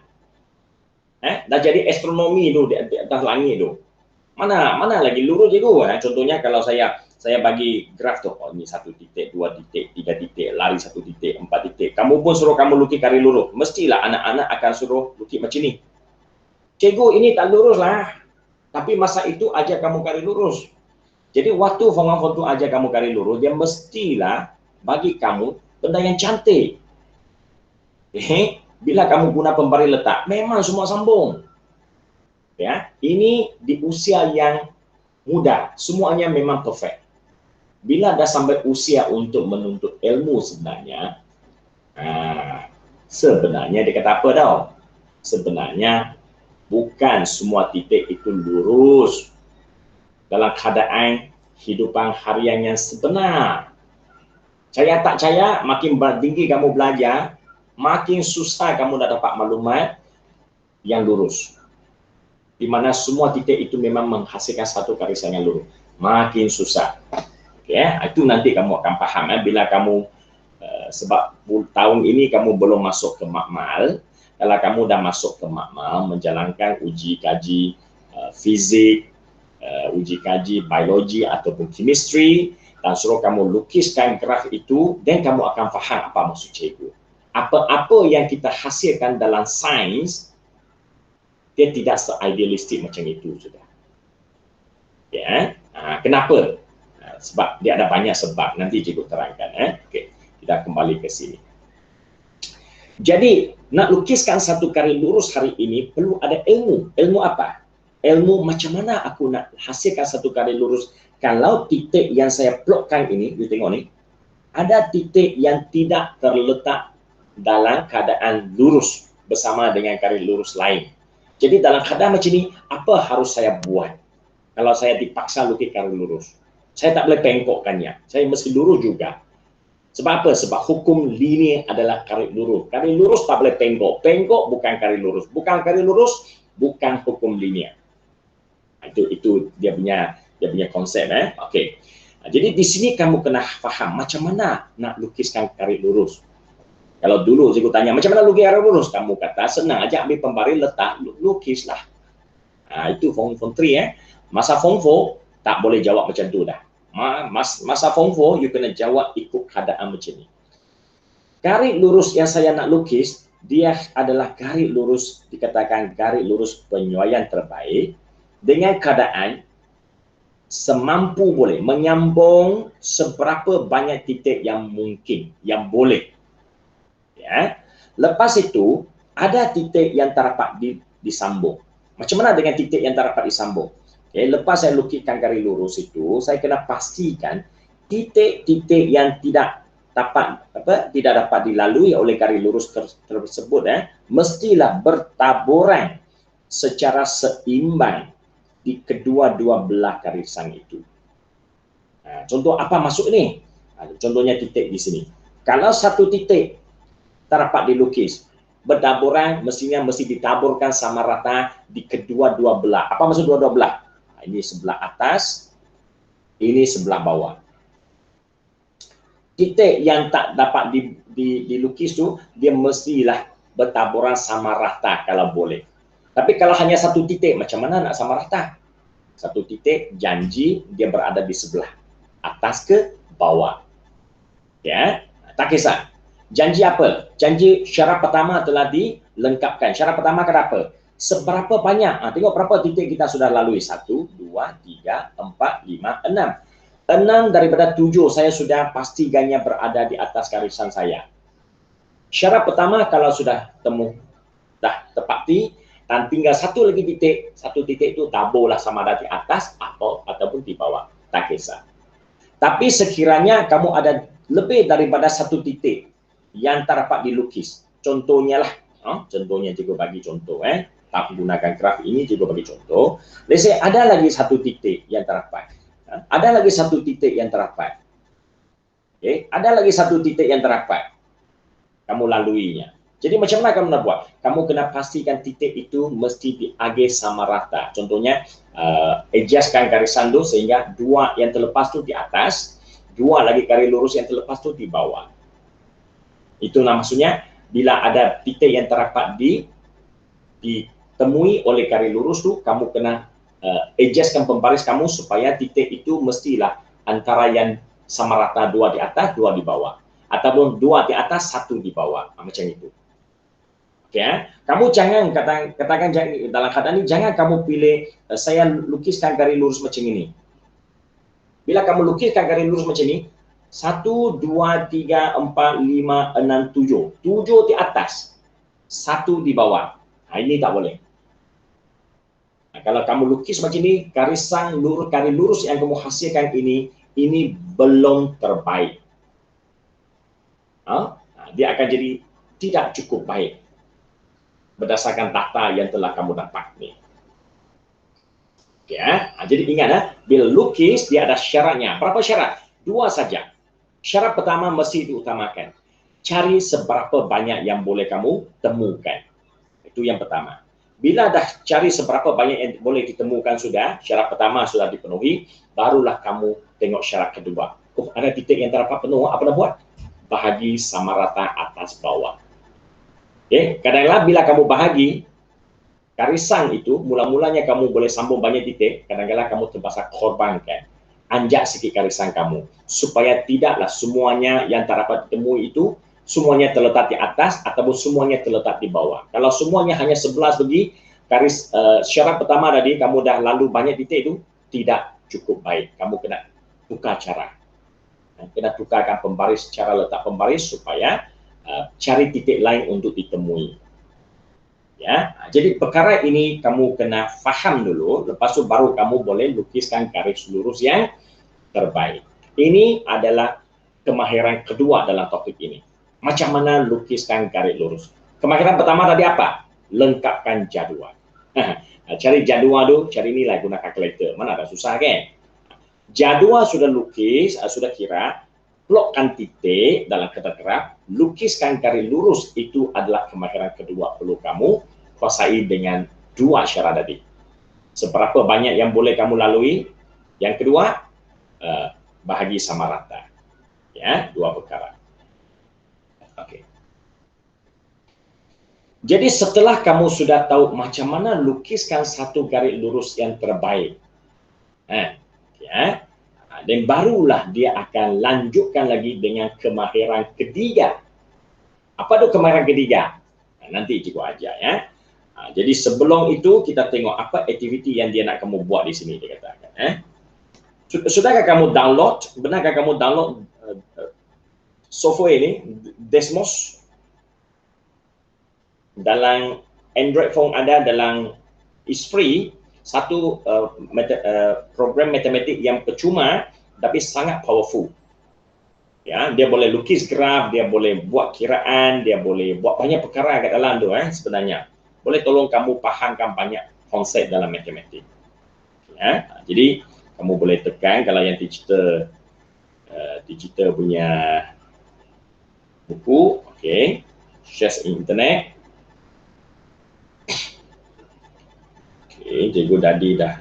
Dah jadi astronomi tu di atas langit tu. Mana lagi lurus cikgu? Contohnya kalau saya bagi graf tu, ini 1 titik, 2 titik, 3 titik, lari 1 titik, 4 titik. Kamu pun suruh kamu lukis garis lurus. Mestilah anak-anak akan suruh lukis macam ni. Cikgu, ini tak lurus lah. Tapi masa itu ajar kamu garis lurus. Jadi waktu form 1, form 2 ajar kamu garis lurus, dia mestilah bagi kamu benda yang cantik. Bila kamu guna pembaris letak, memang semua sambung. Ya, ini di usia yang muda, semuanya memang perfect. Bila dah sampai usia untuk menuntut ilmu sebenarnya, sebenarnya dia kata apa tau? Sebenarnya bukan semua titik itu lurus dalam keadaan hidupan harian yang sebenar. Saya tak percaya, makin tinggi kamu belajar, makin susah kamu dah dapat maklumat yang lurus. Di mana semua titik itu memang menghasilkan satu garisan yang lurus. Makin susah. Okay, itu nanti kamu akan faham bila kamu sebab tahun ini kamu belum masuk ke makmal. Kalau kamu dah masuk ke makmal, menjalankan uji kaji fizik, uji kaji biologi ataupun chemistry, dan suruh kamu lukiskan graf itu, dan kamu akan faham apa maksud cikgu. Apa-apa yang kita hasilkan dalam sains, dia tidak se-idealistik macam itu sudah. Ya, kenapa? Sebab dia ada banyak sebab, nanti cikgu terangkan. Okey, kita kembali ke sini. Jadi, nak lukiskan satu garis lurus hari ini perlu ada ilmu. Ilmu apa? Ilmu macam mana aku nak hasilkan satu garis lurus. Kalau titik yang saya plotkan ini, you tengok ni, ada titik yang tidak terletak dalam keadaan lurus bersama dengan garis lurus lain. Jadi dalam keadaan macam ni, apa harus saya buat? Kalau saya dipaksa lukis garis lurus, saya tak boleh bengkokkannya. Saya mesti lurus juga. Sebab apa? Sebab hukum linear adalah garis lurus. Garis lurus tak boleh bengkok. Bengkok bukan garis lurus. Bukan garis lurus, bukan hukum linear. Itu dia punya konsep. Okey. Jadi di sini kamu kena faham macam mana nak lukiskan garis lurus. Kalau dulu saya tanya macam mana lukis garis lurus, kamu kata senang aja ambil pembaris letak lukislah. Itu form 3. Masa form 4 tak boleh jawab macam tu dah. Masa form 4 you kena jawab ikut keadaan macam ni. Garis lurus yang saya nak lukis, dia adalah garis lurus, dikatakan garis lurus penyesuaian terbaik dengan keadaan semampu boleh menyambung seberapa banyak titik yang mungkin, yang boleh. Ya. Lepas itu ada titik yang tak dapat disambung. Macam mana dengan titik yang tak dapat disambung? Okay, lepas saya lukiskan garis lurus itu, saya kena pastikan titik-titik yang tidak dapat dilalui oleh garis lurus tersebut mestilah bertaburan secara seimbang di kedua-dua belah garisan itu. Contoh apa maksud ini? Contohnya titik di sini. Kalau satu titik tak dapat dilukis, bertaburan mestinya mesti ditaburkan sama rata di kedua-dua belah. Apa maksud dua-dua belah? Ini sebelah atas, ini sebelah bawah. Titik yang tak dapat dilukis tu, dia mestilah bertaburan sama rata kalau boleh. Tapi kalau hanya satu titik, macam mana nak sama rata? Satu titik janji dia berada di sebelah atas ke bawah. Ya, tak kisah. Janji apa? Janji syarat pertama telah dilengkapkan. Syarat pertama kenapa? Seberapa banyak? Tengok berapa titik kita sudah lalui. 1, 2, 3, 4, 5, 6. 6 daripada 7 saya sudah pastikannya berada di atas garisan saya. Syarat pertama kalau sudah dah tepati, dan tinggal satu lagi titik, satu titik itu taburlah sama ada di atas ataupun di bawah. Tak kisah. Tapi sekiranya kamu ada lebih daripada satu titik yang tak dapat dilukis. Contohnya lah, contohnya juga bagi contoh, tak gunakan graf ini juga bagi contoh. Let's say ada lagi satu titik yang terdapat. Ada lagi satu titik yang terdapat. Okay? Ada lagi satu titik yang terdapat. Kamu laluinya. Jadi macam mana kamu nak buat? Kamu kena pastikan titik itu mesti diagih sama rata. Contohnya, adjustkan garisan tu sehingga dua yang terlepas tu di atas, dua lagi garis lurus yang terlepas tu di bawah. Itu maksudnya bila ada titik yang terdapat ditemui oleh garis lurus tu, kamu kena adjustkan pembaris kamu supaya titik itu mestilah antara yang sama rata, dua di atas, dua di bawah. Ataupun dua di atas, satu di bawah. Macam itu. Okay, kamu jangan katakan dalam keadaan ini, jangan kamu pilih saya lukiskan garis lurus macam ini. Bila kamu lukiskan garis lurus macam ini, 1, 2, 3, 4, 5, 6, 7. 7 di atas, 1 di bawah. Ini tak boleh. Kalau kamu lukis macam ini, garis lurus yang kamu hasilkan ini belum terbaik. Dia akan jadi tidak cukup baik berdasarkan data yang telah kamu dapat ni. Okay, jadi ingat bila lukis dia ada syaratnya. Berapa syarat? 2 saja. Syarat pertama mesti diutamakan. Cari seberapa banyak yang boleh kamu temukan. Itu yang pertama. Bila dah cari seberapa banyak yang boleh ditemukan sudah, syarat pertama sudah dipenuhi, barulah kamu tengok syarat kedua. Oh, ada titik yang terdapat penuh, apa nak buat? Bahagi sama rata atas bawah. Okay. Kadang-kadang bila kamu bahagi, garisan itu, mula-mulanya kamu boleh sambung banyak titik, kadang-kadang kamu terpaksa korbankan. Anjak sikit garisan kamu, supaya tidaklah semuanya yang tak dapat ditemui itu semuanya terletak di atas ataupun semuanya terletak di bawah. Kalau semuanya hanya 11 bagi garis syarat pertama tadi, kamu dah lalu banyak titik itu, tidak cukup baik. Kamu kena tukar cara. Kena tukarkan pembaris, cara letak pembaris supaya cari titik lain untuk ditemui. Ya, jadi perkara ini kamu kena faham dulu, lepas itu baru kamu boleh lukiskan garis lurus yang terbaik. Ini adalah kemahiran kedua dalam topik ini. Macam mana lukiskan garis lurus. Kemahiran pertama tadi apa? Lengkapkan jadual. Cari jadual tu, cari nilai guna kalkulator. Mana ada susah kan? Jadual sudah lukis, sudah kira, plotkan titik dalam kertas gerak, lukiskan garis lurus, itu adalah kemahiran kedua perlu kamu kuasai dengan dua syarat tadi. Seberapa banyak yang boleh kamu lalui. Yang kedua, bahagi sama rata. Ya, dua perkara. Okey. Jadi setelah kamu sudah tahu macam mana lukiskan satu garis lurus yang terbaik, ya, dan barulah dia akan lanjutkan lagi dengan kemahiran ketiga. Apa itu kemahiran ketiga? Nanti cikgu ajar ya. Jadi sebelum itu kita tengok apa aktiviti yang dia nak kamu buat di sini, dia katakan. Sudahkah kamu download? Benarkah kamu download software ini, Desmos? Dalam Android phone ada, dalam is free, satu program matematik yang percuma tapi sangat powerful. Ya, dia boleh lukis graf, dia boleh buat kiraan, dia boleh buat banyak perkara kat dalam tu sebenarnya. Boleh tolong kamu fahamkan banyak konsep dalam matematik. Ya, jadi kamu boleh tekan kalau yang digital punya buku, okey, share internet. Okey, cikgu tadi dah.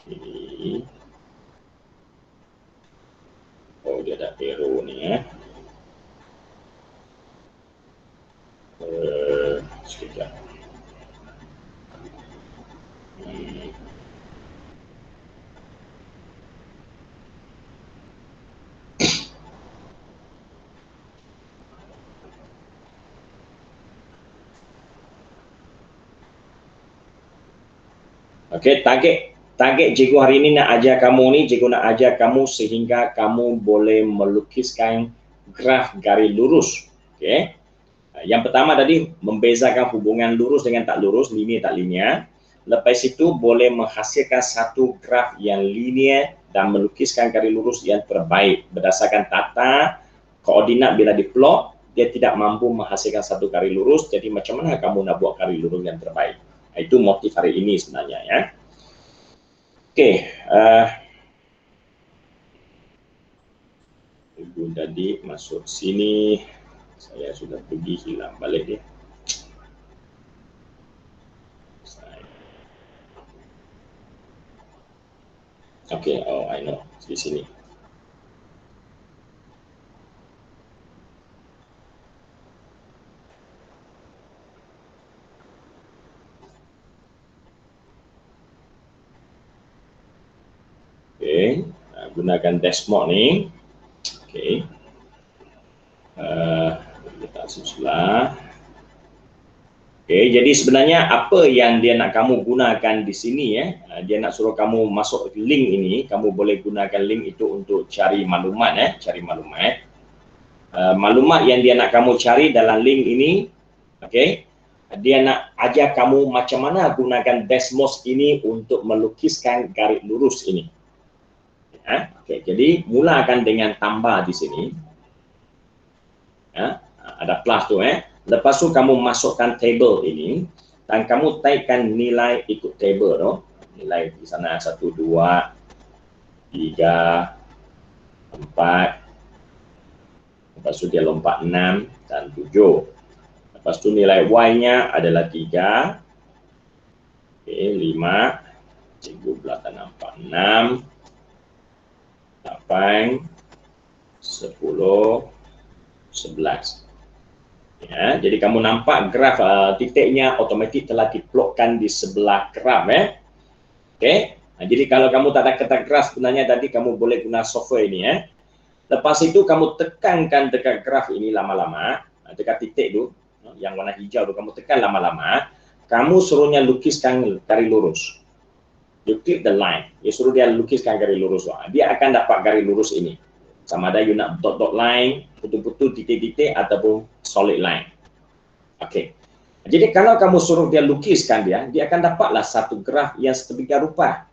Okey. Oh, dia ada arrow ni sekejap. Okey, target cikgu hari ini nak ajar kamu ni, cikgu nak ajar kamu sehingga kamu boleh melukiskan graf garis lurus. Okey. Yang pertama tadi membezakan hubungan lurus dengan tak lurus, linear tak linear. Lepas itu boleh menghasilkan satu graf yang linear dan melukiskan garis lurus yang terbaik berdasarkan tata koordinat. Bila diplot, dia tidak mampu menghasilkan satu garis lurus. Jadi macam mana kamu nak buat garis lurus yang terbaik? Itu motif hari ini sebenarnya ya. Okey, ibu tadi masuk sini, saya sudah pergi hilang balik dia. Okey, oh I know, di sini. Okey, gunakan Desmos ni. Okey. Letak sebelah. Okey, jadi sebenarnya apa yang dia nak kamu gunakan di sini dia nak suruh kamu masuk link ini, kamu boleh gunakan link itu untuk cari maklumat cari maklumat. Maklumat yang dia nak kamu cari dalam link ini, okey. Dia nak ajar kamu macam mana gunakan Desmos ini untuk melukiskan garis lurus ini. Okey, jadi mulakan dengan tambah di sini. Ada plus tu Lepas tu kamu masukkan table ini dan kamu typekan nilai ikut table tu. Nilai di sana 1, 2, 3, 4, lepas tu dia lompat 6 dan 7. Lepas tu nilai Y-nya adalah 3, okay, 5, cikgu belakang nampak 6, 8, 10, 11. Ya, jadi kamu nampak graf titiknya otomatik telah diplotkan di sebelah graf. Okay. Jadi kalau kamu tak ada kata graf sebenarnya tadi kamu boleh guna software ini. Lepas itu kamu tekankan dekat graf ini lama-lama, dekat titik tu, yang warna hijau tu kamu tekan lama-lama, kamu suruhnya lukiskan garis lurus. You click the line, you suruh dia lukiskan garis lurus. Dia akan dapat garis lurus ini. Sama ada you nak dot line, betul-betul titik-titik ataupun solid line. Okey. Jadi kalau kamu suruh dia lukiskan dia akan dapatlah satu graf yang sedemikian rupa.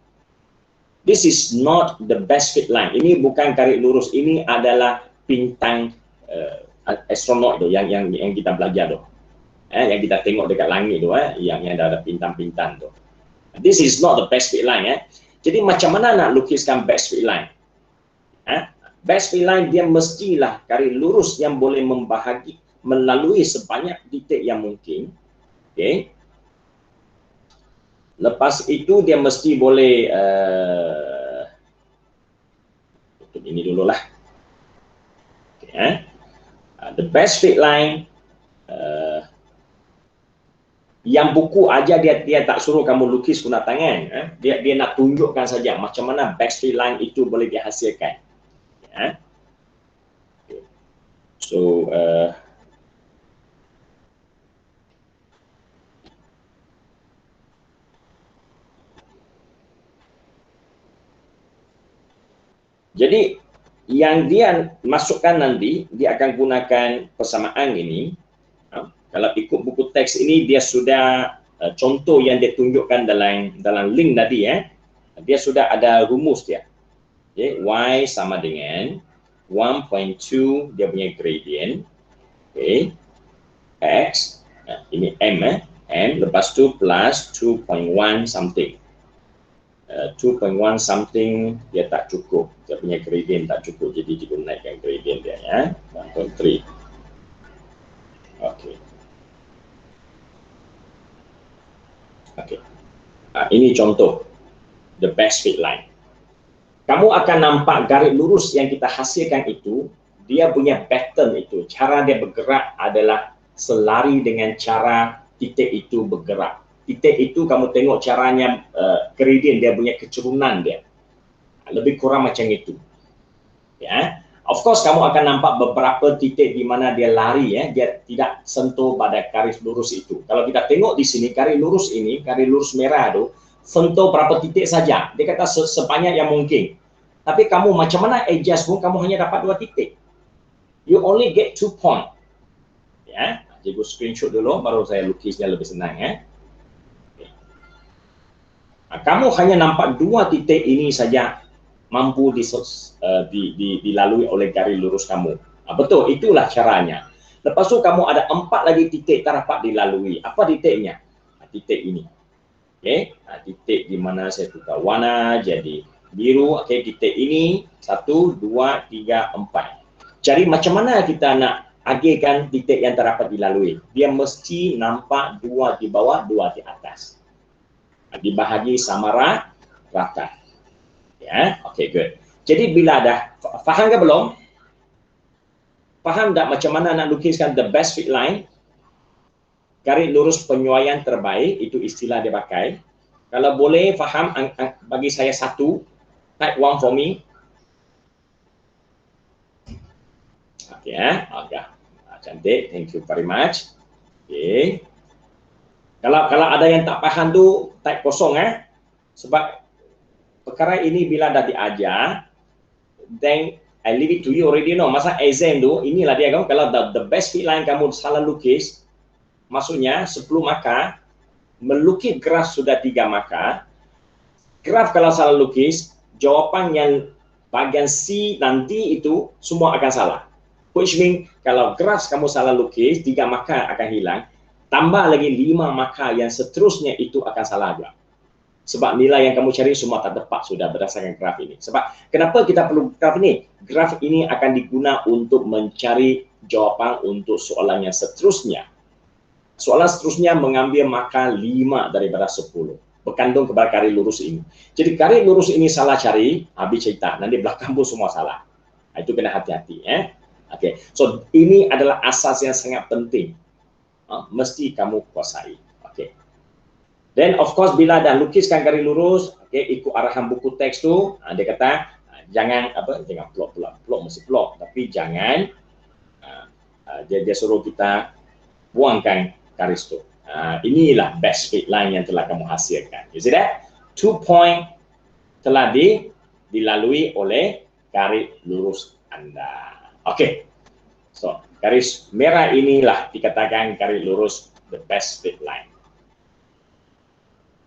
This is not the best fit line. Ini bukan garis lurus, ini adalah bintang astronot tu yang kita belajar tu. Yang kita tengok dekat langit tu, yang ada bintang-bintang tu. This is not the best fit line. Jadi macam mana nak lukiskan best fit line? Best fit line dia mestilah garis lurus yang boleh membahagi melalui sebanyak titik yang mungkin. Okay. Lepas itu dia mesti boleh ini dululah. Okay, the best fit line yang buku aja dia tak suruh kamu lukis guna tangan. Dia nak tunjukkan saja macam mana best fit line itu boleh dihasilkan. So jadi yang dia masukkan nanti dia akan gunakan persamaan ini. Kalau ikut buku teks ini dia sudah contoh yang dia tunjukkan dalam link tadi dia sudah ada rumus dia. Okay, Y sama dengan 1.2 dia punya gradient. Okay. X ini M lepas tu plus 2.1 something. 2.1 something dia tak cukup, dia punya gradient tak cukup, jadi dia naikkan gradient dia 1.3. Okey. Okey. Ini contoh the best fit line. Kamu akan nampak garis lurus yang kita hasilkan itu, dia punya pattern itu, cara dia bergerak adalah selari dengan cara titik itu bergerak. Titik itu kamu tengok caranya gradient dia punya kecerunan dia. Lebih kurang macam itu. Ya. Of course kamu akan nampak beberapa titik di mana dia lari dia tidak sentuh pada garis lurus itu. Kalau kita tengok di sini garis lurus ini, garis lurus merah tu sentuh berapa titik saja. Dia kata sebanyak yang mungkin. Tapi kamu macam mana adjust pun kamu hanya dapat 2 titik. You only get 2 point. Ya, cikgu screenshot dulu baru saya lukisnya lebih senang Kamu hanya nampak 2 titik ini saja mampu dilalui oleh garis lurus kamu. Betul, itulah caranya. Lepas tu kamu ada 4 lagi titik tak dapat dilalui. Apa titiknya? Titik ini. Okey, titik di mana saya tukar warna jadi biru. Okey, titik ini 1, 2, 3, 4. Jadi macam mana kita nak agihkan titik yang tak dapat dilalui? Dia mesti nampak 2 di bawah, 2 di atas. Dibahagi sama rata. Ya, okey, good. Jadi bila dah faham ke belum? Faham tak macam mana nak lukiskan the best fit line? Garis lurus penyesuaian terbaik, itu istilah dia pakai. Kalau boleh faham, bagi saya 1, type 1 for me. Okey, okey. Cantik, thank you very much. Okey. Kalau ada yang tak faham tu type kosong sebab perkara ini bila dah diajar, then I leave it to you already know. Masa exam tu inilah dia kamu, kalau the best fit line kamu salah lukis, maksudnya 10 markah, melukis graf sudah 3 markah. Graf kalau salah lukis, jawapan yang bahagian C nanti itu semua akan salah. Which mean kalau graf kamu salah lukis, 3 markah akan hilang. Tambah lagi 5 markah yang seterusnya itu akan salah juga. Sebab nilai yang kamu cari semua tak tepat sudah berdasarkan graf ini. Sebab kenapa kita perlu graf ini? Graf ini akan digunakan untuk mencari jawapan untuk soalan yang seterusnya. Soalan seterusnya mengambil markah 5 daripada 10. Berkandung kepada garis lurus ini. Jadi garis lurus ini salah cari, habis cerita. Nanti belakang pun semua salah. Itu kena hati-hati. Okay. So, ini adalah asas yang sangat penting. Mesti kamu kuasai. Okay. Then of course bila dah lukiskan garis lurus, okay, ikut arahan buku teks tu, dia kata jangan plot mesti plot, tapi jangan dia suruh kita buangkan garis tu. Inilah best fit line yang telah kamu hasilkan. You see that? 2 point telah dilalui oleh garis lurus anda. Okay. So, garis merah inilah dikatakan garis lurus the best fit line.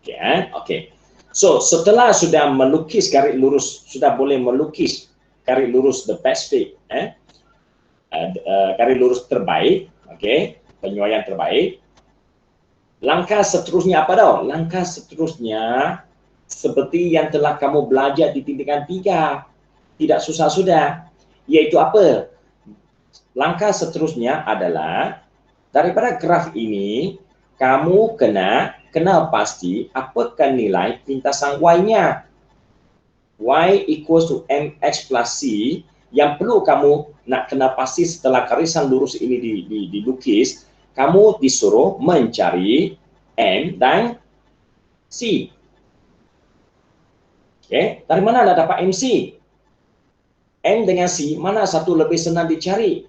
Okay. So, setelah sudah melukis garis lurus, sudah boleh melukis garis lurus the best fit, garis lurus terbaik, okay, penyuaian terbaik. Langkah seterusnya apa dah? Langkah seterusnya seperti yang telah kamu belajar di tingkatan 3. Tidak susah sudah. Yaitu apa? Langkah seterusnya adalah daripada graf ini kamu kenal pasti apakah nilai pintasan Y-nya. Y equals to MX plus C. Yang perlu kamu nak kenal pasti setelah garisan lurus ini dilukis, kamu disuruh mencari M dan C. Okay. Dari mana dah dapat MC? M dengan C, mana satu lebih senang dicari?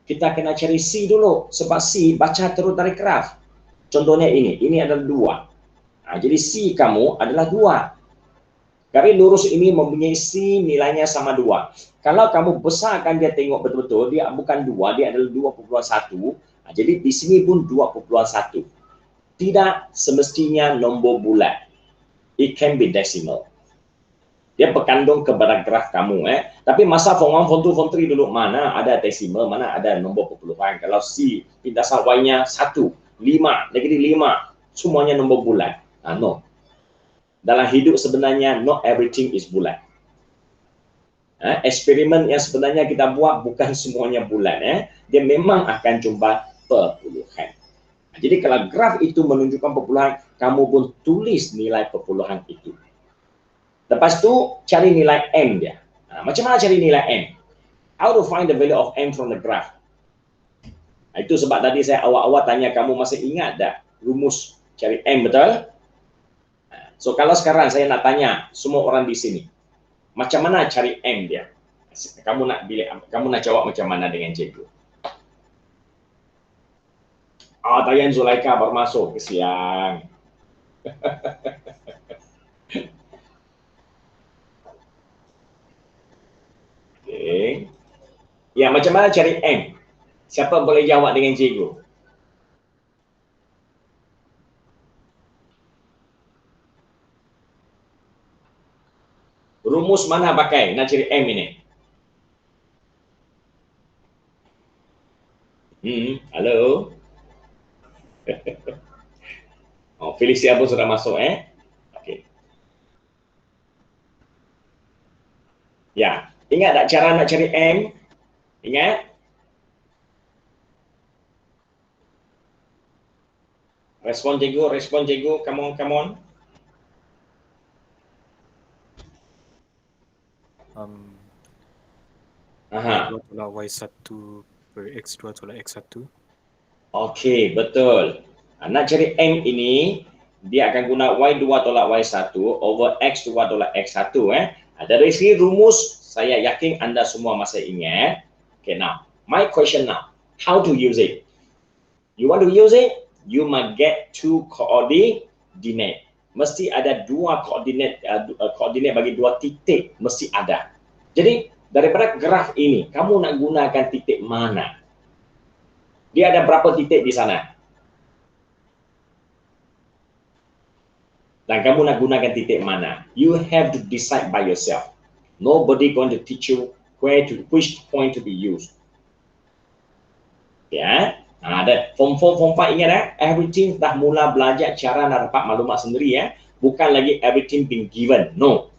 Kita kena cari C dulu, sebab C baca terus dari graf. Contohnya ini adalah 2. Jadi C kamu adalah 2. Garis lurus ini mempunyai C nilainya sama 2. Kalau kamu besarkan dia tengok betul-betul, dia bukan 2, dia adalah 2.1. Jadi di sini pun 2.1. Tidak semestinya nombor bulat. It can be decimal. Dia berkandung kepada graf kamu. Tapi masa form 1, form 2, form 3 dulu, mana ada decimal, mana ada nombor perpuluhan. Kalau C, pintasan Y-nya 1, 5, negatif 5, semuanya nombor bulat. No. Dalam hidup sebenarnya, not everything is bulat. Eksperimen yang sebenarnya kita buat bukan semuanya bulat. Dia memang akan jumpa perpuluhan. Jadi kalau graf itu menunjukkan perpuluhan, kamu pun tulis nilai perpuluhan itu. Lepas tu cari nilai M dia. Macam mana cari nilai M? How to find the value of M from the graph? Itu sebab tadi saya awal-awal tanya kamu masih ingat tak rumus cari M, betul? So kalau sekarang saya nak tanya semua orang di sini, macam mana cari M dia? Kamu nak jawab macam mana dengan cikgu? Tayan Zulaika baru masuk, kesian. Okay. Ya, macam mana cari M? Siapa boleh jawab dengan cikgu? Rumus mana pakai nak cari M ini? Halo? Felicia pun sudah masuk, Okay. Ya, ingat tak cara nak cari M? Ingat? Respon cikgu, come on. Y2 tolak Y1 per X2 tolak X1. Okey, betul. Nak cari M ini, dia akan guna Y2 tolak Y1 over X2 tolak X1. Dari segi rumus, saya yakin anda semua masih ingat. Okay, now, my question now, how to use it? You want to use it? You must get 2 coordinate. Mesti ada 2 koordinat bagi 2 titik, mesti ada. Jadi, daripada graf ini, kamu nak gunakan titik mana? Dia ada berapa titik di sana? Dan kamu nak gunakan titik mana? You have to decide by yourself. Nobody going to teach you which point to be used. Ya, ada form 4 ingat everything dah mula belajar cara nak dapat maklumat sendiri Bukan lagi everything being given. No.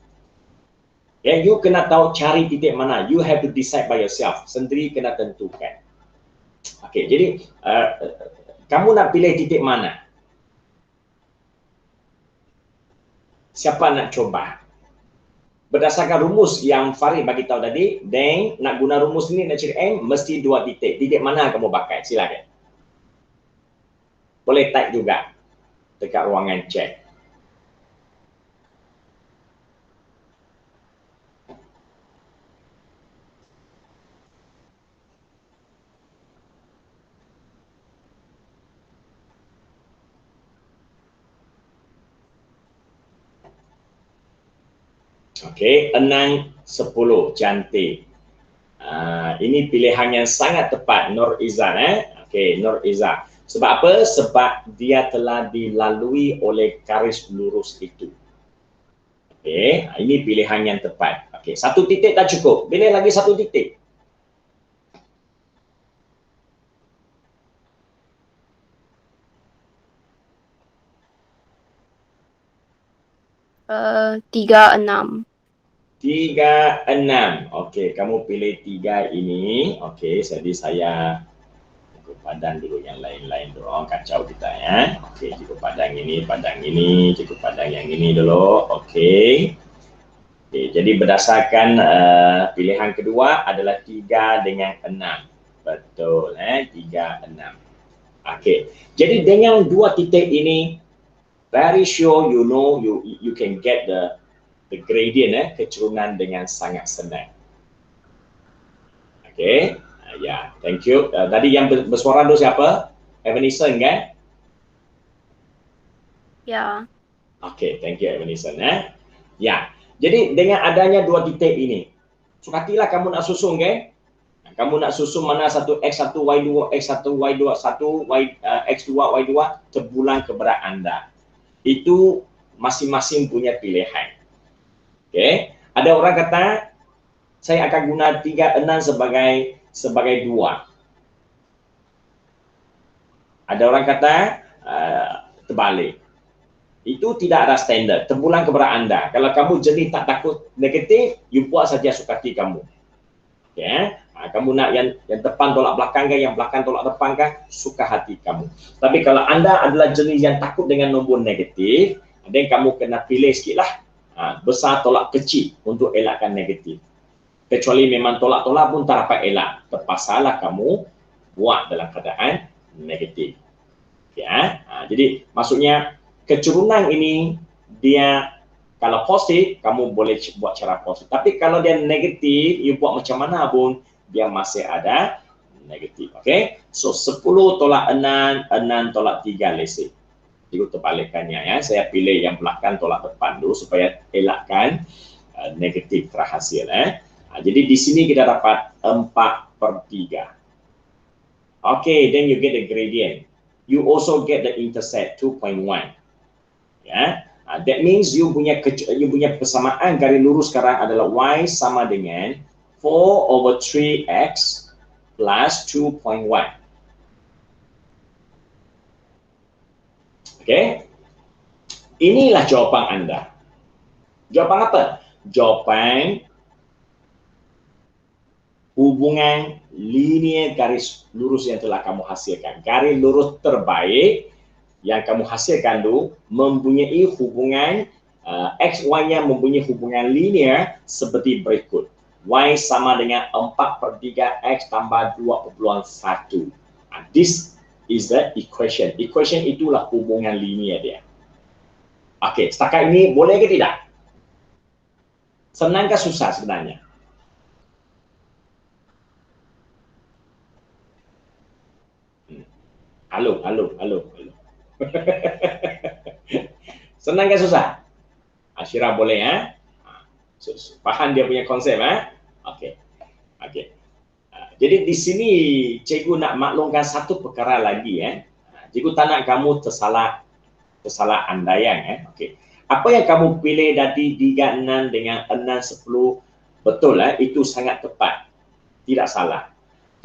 Ya, you kena tahu cari titik mana. You have to decide by yourself. Sendiri kena tentukan. Okey, jadi kamu nak pilih titik mana? Siapa nak coba? Berdasarkan rumus yang Farid bagi tahu tadi, dan nak guna rumus ni nak cari M, mesti 2 titik. Titik mana kamu pakai? Silakan. Boleh type juga dekat ruangan chat. Okey, 6, 10, cantik. Ini pilihan yang sangat tepat, Nur Izzah. Okey, Nur Izzah. Sebab apa? Sebab dia telah dilalui oleh garis lurus itu. Okey, ini pilihan yang tepat. Okey, 1 titik tak cukup. Pilih lagi 1 titik. Tiga, 6. 3, 6. Okey, kamu pilih 3 ini. Okey, jadi saya cukup padang dulu yang lain-lain dulu. Kacau kita ya. Okey, cukup padang ini, cukup padang yang ini dulu. Okey. Okey, jadi berdasarkan pilihan kedua adalah 3 dengan 6. Betul 3, 6. Okey. Jadi dengan 2 titik ini, very sure you know you can get the gradient, kecerunan dengan sangat senang. Okay, ya, thank you. Tadi yang bersuara tu siapa? Evanison kan? Ya. Okay, thank you Evanison. Ya, jadi dengan adanya 2 titik ini, sukatilah kamu nak susun kan? Kamu nak susun mana satu X1, Y2, X1, Y2, 1, X2, Y2, terpulang kepada anda. Itu masing-masing punya pilihan. Okey, ada orang kata saya akan guna 3, 6 sebagai 2. Ada orang kata terbalik. Itu tidak ada standard, terpulang kepada anda. Kalau kamu jenis tak takut negatif, you buat saja suka hati kamu. Okey, kamu nak yang depan tolak belakang ke, yang belakang tolak depan ke, suka hati kamu. Tapi kalau anda adalah jenis yang takut dengan nombor negatif, then kamu kena pilih sikitlah. Besar tolak kecil untuk elakkan negatif. Kecuali memang tolak-tolak pun tak dapat elak. Terpaksalah kamu buat dalam keadaan negatif. Okay, jadi maksudnya kecerunan ini dia kalau positif, kamu boleh buat cara positif. Tapi kalau dia negatif, you buat macam mana pun, dia masih ada negatif. Okay? So 10 tolak 6, 6 tolak 3 lesen. Jadi terbalikkannya ya, saya pilih yang belakang tolak depan dulu supaya elakkan negatif terhasil. Jadi di sini kita dapat 4/3. Okay, then you get the gradient. You also get the intercept 2.1. Ya, that means you punya persamaan garis lurus sekarang adalah y sama dengan 4/3x plus 2.1. Okey. Inilah jawapan anda. Jawapan apa? Jawapan hubungan linear garis lurus yang telah kamu hasilkan. Garis lurus terbaik yang kamu hasilkan itu mempunyai hubungan XY-nya mempunyai hubungan linear seperti berikut. Y sama dengan 4/3x tambah 2.1. This is the equation. Equation itulah hubungan linear dia. Okey, setakat ini boleh ke tidak? Senang ke susah sebenarnya? Halo. Senang ke susah? Syirah boleh faham dia punya konsep Okey. Jadi di sini cikgu nak maklumkan satu perkara lagi Cikgu tak nak kamu tersalah andaian Okey. Apa yang kamu pilih tadi 3, 6 dengan 6, 10 betul itu sangat tepat. Tidak salah.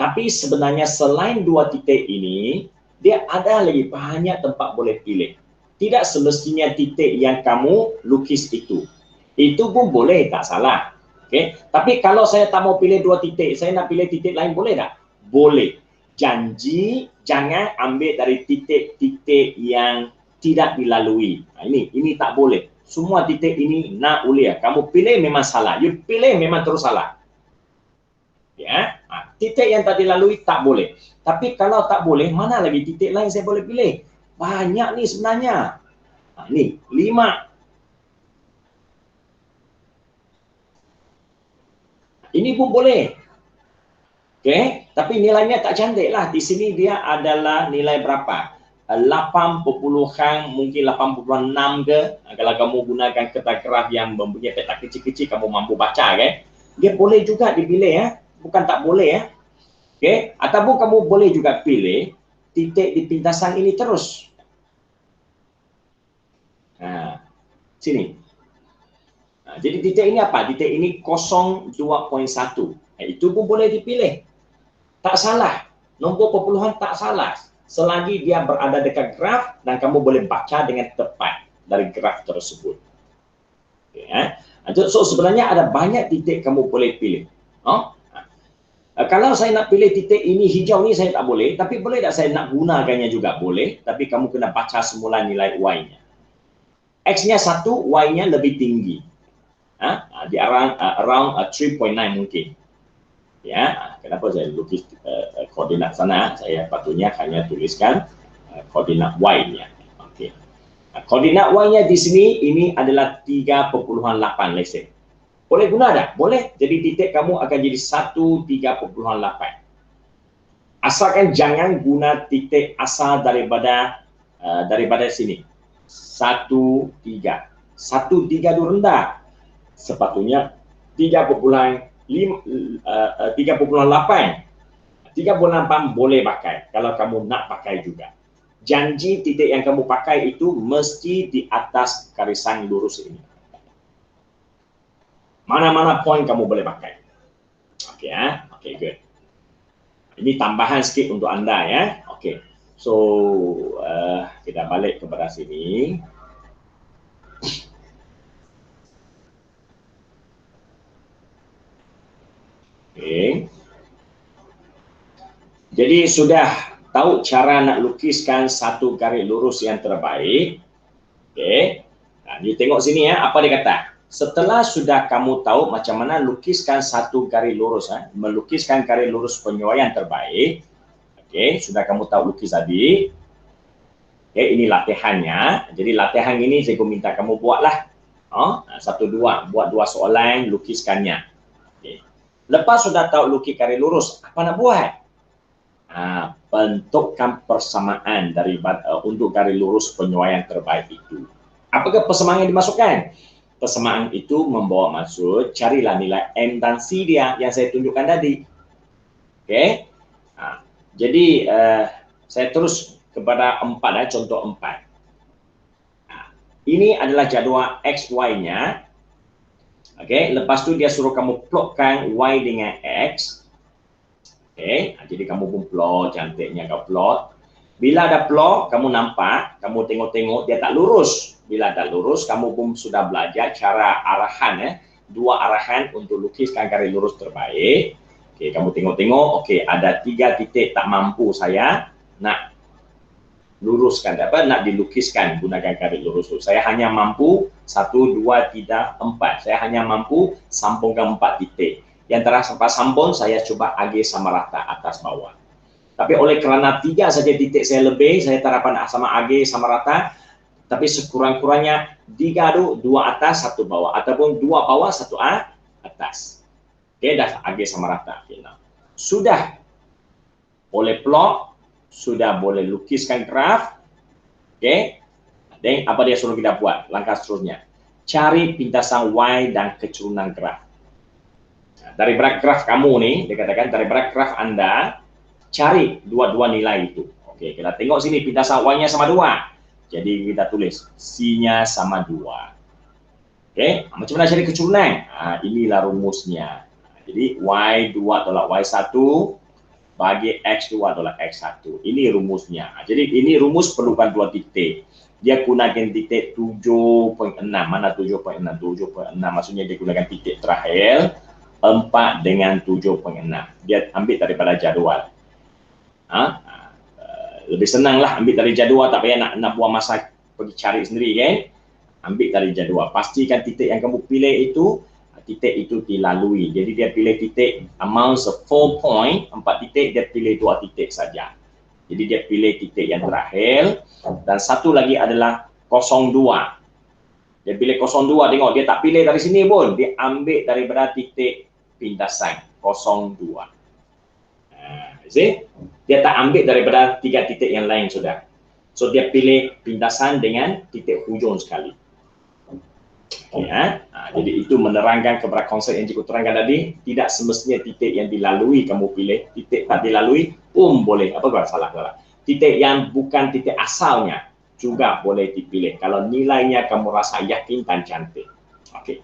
Tapi sebenarnya selain 2 titik ini, dia ada lagi banyak tempat boleh pilih. Tidak semestinya titik yang kamu lukis itu. Itu pun boleh, tak salah. Okey, tapi kalau saya tak mau pilih 2 titik, saya nak pilih titik lain, boleh tak? Boleh. Janji jangan ambil dari titik-titik yang tidak dilalui. Ini tak boleh. Semua titik ini nak ulia. Kamu pilih memang salah. You pilih memang terus salah. Ya, titik yang tak dilalui tak boleh. Tapi kalau tak boleh, mana lagi titik lain saya boleh pilih? Banyak ni sebenarnya. Ni 5. Ini pun boleh. Okey, tapi nilainya tak cantik lah. Di sini dia adalah nilai berapa? 8, mungkin 8.6 ke. Kalau kamu gunakan kertas graf yang mempunyai petak kecil-kecil, kamu mampu baca kan? Dia boleh juga dipilih ya. Bukan tak boleh ya. Okey, ataupun kamu boleh juga pilih titik di pintasan ini terus. Sini. Jadi titik ini apa? Titik ini 02.1. Itu pun boleh dipilih. Tak salah. Nombor perpuluhan tak salah. Selagi dia berada dekat graf dan kamu boleh baca dengan tepat dari graf tersebut. Okay, so sebenarnya ada banyak titik kamu boleh pilih. Kalau saya nak pilih titik ini hijau ni saya tak boleh, tapi boleh tak saya nak gunakannya juga? Boleh, tapi kamu kena baca semula nilai Y-nya. X-nya 1, Y-nya lebih tinggi. Di around 3.9 mungkin. Ya, kenapa saya lukis koordinat sana? Saya patutnya hanya tuliskan koordinat Y-nya. Okey. Koordinat Y-nya di sini ini adalah 3.8 let's say. Boleh guna tak? Boleh. Jadi titik kamu akan jadi 3.8. Asalkan jangan guna titik asal daripada sini. 1, 3. 1, 3 itu rendah. Sepatutnya 3.8. 3.8 boleh pakai kalau kamu nak pakai juga. Janji titik yang kamu pakai itu mesti di atas garisan lurus ini. Mana-mana poin kamu boleh pakai. Okey ya. Okey, good. Ini tambahan sikit untuk anda ya. Okey. So kita balik kepada sini. Okay. Jadi sudah tahu cara nak lukiskan satu garis lurus yang terbaik. Okey. Nah, you tengok sini ya, apa dia kata? Setelah sudah kamu tahu macam mana lukiskan satu garis lurus, melukiskan garis lurus penyuaian terbaik. Okey, sudah kamu tahu lukis tadi. Okey, ini latihannya. Jadi latihan ini saya minta kamu buatlah. 1, 2, buat 2 soalan, lukiskannya. Lepas sudah tahu lukis garis lurus, apa nak buat? Bentukkan persamaan untuk garis lurus penyuaian terbaik itu. Apakah persamaan yang dimasukkan? Persamaan itu membawa maksud carilah nilai M dan C dia yang saya tunjukkan tadi. Okey. Jadi saya terus kepada 4 contoh 4. Ini adalah jadual XY-nya. Okey, lepas tu dia suruh kamu plotkan Y dengan X. Okey, jadi kamu pun plot, cantiknya kau plot. Bila ada plot, kamu nampak, kamu tengok-tengok dia tak lurus. Bila tak lurus, kamu pun sudah belajar cara arahan 2 arahan untuk lukiskan garis lurus terbaik. Okey, kamu tengok-tengok, okey ada 3 titik tak mampu saya nak luruskan, nak dilukiskan gunakan garis lurus. Saya hanya mampu 1, 2, 3, 4. Saya hanya mampu sambungkan 4 titik. Yang tersampai sambung saya coba agih sama rata atas bawah. Tapi oleh kerana 3 saja titik saya lebih, saya terapan sama agih sama rata. Tapi sekurang-kurangnya 3 tu 2 atas 1 bawah ataupun 2 bawah 1 atas. Okey, dah agih sama rata. Okay, nah. Sudah boleh plot, sudah boleh lukiskan graf. Okey. Dan apa dia suruh kita buat? Langkah seterusnya. Cari pintasan Y dan kecurunan graf. Dari berat graf kamu ni, dikatakan dari berat graf anda, cari dua-dua nilai itu. Okey, kita tengok sini pintasan Y-nya sama 2. Jadi kita tulis C-nya sama 2. Okey, macam mana cari kecurunan? Inilah rumusnya. Jadi Y2 tolak Y1 bagi X2 tolak X1. Ini rumusnya. Jadi ini rumus perlukan 2 titik. dia gunakan titik 7.6. Mana 7.6? 7.6 maksudnya dia gunakan titik terakhir 4 dengan 7.6. Dia ambil daripada jadual. Lebih senang lah ambil dari jadual, tak payah nak buang masa pergi cari sendiri kan. Ambil dari jadual. Pastikan titik yang kamu pilih itu, titik itu dilalui. Jadi dia pilih titik amount 4 point, 4 titik, dia pilih 2 titik saja. Jadi dia pilih titik yang terakhir. Dan satu lagi adalah 02. Dia pilih 02, tengok dia tak pilih dari sini pun, dia ambil daripada titik pindasan 02. See? Dia tak ambil daripada 3 titik yang lain sudah. So dia pilih pindasan dengan titik hujung sekali. Okay, jadi itu menerangkan kepada konsep yang cikgu terangkan tadi, tidak semestinya titik yang dilalui kamu pilih, titik tak dilalui boleh, salah. Titik yang bukan titik asalnya juga boleh dipilih kalau nilainya kamu rasa yakin dan cantik. Okey.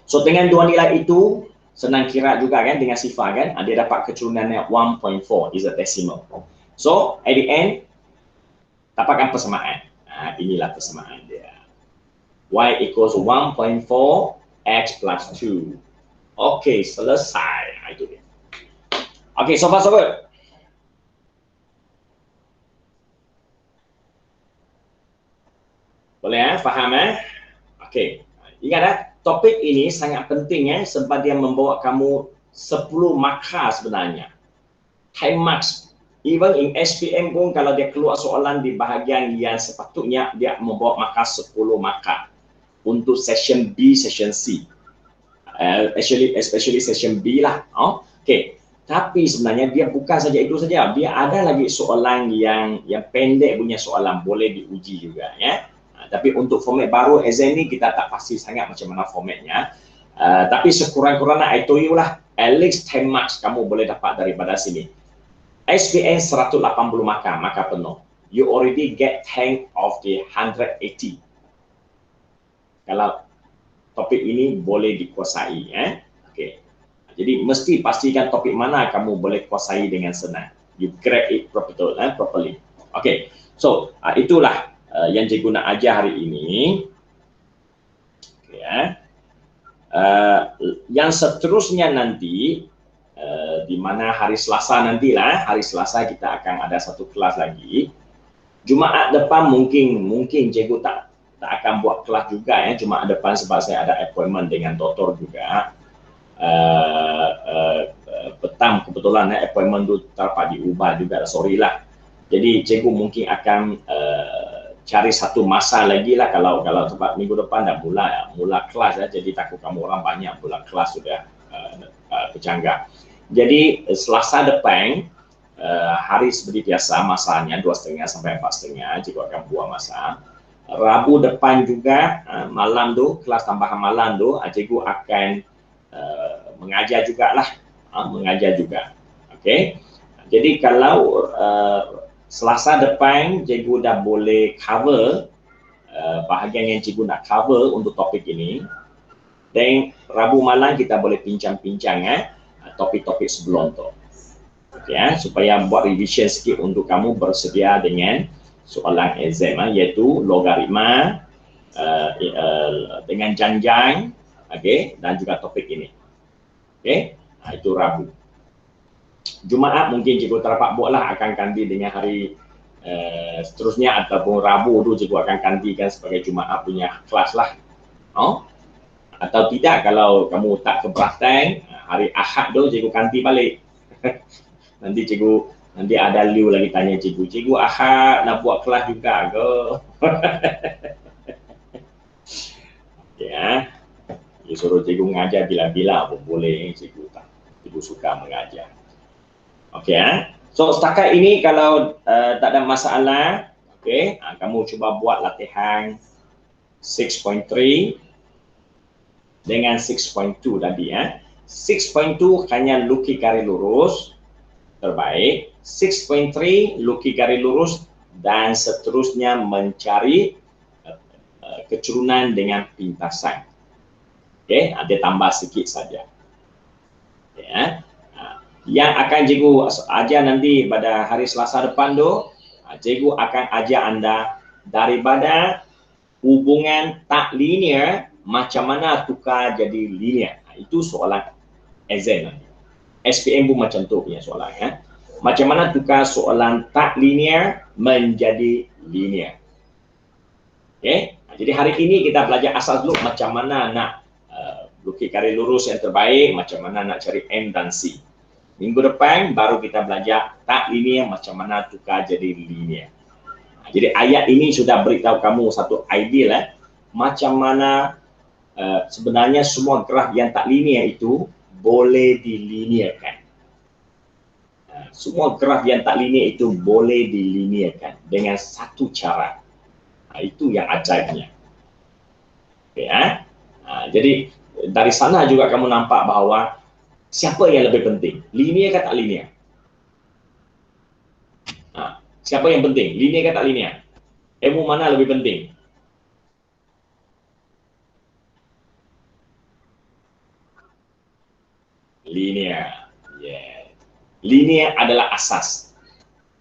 So dengan dua nilai itu senang kira juga kan dengan sifar kan, dia dapat kecurunannya 1.4 is a decimal. So at the end dapatkan persamaan. Inilah persamaan dia. Y equals 1.4 X plus 2. Okey, selesai. Itu dia. Okey, so far so good. Boleh faham Okey. Ingat topik ini sangat penting sebab dia membawa kamu 10 markah sebenarnya. 10 marks. Even in SPM pun kalau dia keluar soalan di bahagian yang sepatutnya dia membawa markah 10 markah untuk session B, session C. Especially session B lah. Okey. Tapi sebenarnya dia bukan saja itu saja. Dia ada lagi soalan yang pendek punya soalan boleh diuji juga ya. Tapi untuk format baru exam ni kita tak pasti sangat macam mana formatnya. Tapi sekurang-kurangnya I told you lah, at least 10 marks kamu boleh dapat daripada sini. SPM 180 markah penuh. You already get 10 of the 180. Kalau topik ini boleh dikuasai Okey. Jadi mesti pastikan topik mana kamu boleh kuasai dengan senang. You grab it properly. Okey. So, itulah yang cikgu nak ajar hari ini. Okay, yang seterusnya nanti di mana hari Selasa nantilah, hari Selasa kita akan ada satu kelas lagi. Jumaat depan mungkin cikgu tak akan buat kelas juga Jumaat depan sebab saya ada appointment dengan doktor juga. Petang kebetulan appointment tu terdapat diubah juga, sorry lah. Jadi cikgu mungkin akan cari satu masa lagi lah kalau sebab minggu depan dah mula kelas jadi takut kamu orang banyak mula kelas sudah bercanggah. Jadi Selasa depan hari seperti biasa masanya 2.30 sampai 4.30 cikgu akan buat masa. Rabu depan juga malam tu kelas tambahan malam tu cikgu akan mengajar jugalah, mengajar juga. Okey. Jadi kalau Selasa depan cikgu dah boleh cover bahagian yang cikgu nak cover untuk topik ini. Dan Rabu malam kita boleh bincang-bincang topik-topik sebelum tu. Okey supaya buat revision sikit untuk kamu bersedia dengan soalan exam iaitu logaritma dengan janjang dan juga topik ini. Okey, itu Rabu. Jumaat mungkin cikgu terdapat buatlah akan ganti dengan hari seterusnya ataupun Rabu tu cikgu akan gantikan sebagai Jumaat punya kelas lah. Atau tidak kalau kamu tak keberatan hari Ahad tu cikgu ganti balik. nanti ada Liu lagi tanya cikgu Ahad nak buat kelas juga ke? Ya. Dia suruh cikgu mengajar bila-bila pun boleh, cikgu suka mengajar. Okey So setakat ini kalau tak ada masalah, okey, kamu cuba buat latihan 6.3 dengan 6.2 tadi 6.2 hanya lukis garis lurus terbaik, 6.3 lukis garis lurus dan seterusnya mencari kecurunan dengan pintasan. Okey, ada tambah sikit saja. Ya. Yang akan cikgu ajar nanti pada hari Selasa depan tu, cikgu akan ajar anda daripada hubungan tak linear, macam mana tukar jadi linear. Itu soalan exam nanti. SPM pun macam tu punya soalan ya. Macam mana tukar soalan tak linear menjadi linear. Okay? Jadi hari ini kita belajar asas dulu macam mana nak lukis garis lurus yang terbaik, macam mana nak cari M dan C. Minggu depan baru kita belajar tak linear, macam mana tukar jadi linear. Jadi ayat ini sudah beritahu kamu satu idea macam mana sebenarnya semua graf yang tak linear itu boleh dilinearkan. Semua graf yang tak linear itu boleh dilinearkan dengan satu cara. Itu yang ajaibnya. Okay, jadi dari sana juga kamu nampak bahawa siapa yang lebih penting, linear ke tak linear? Siapa yang penting, linear ke tak linear? Ilmu mana lebih penting? Linear. Yeah. Linear adalah asas.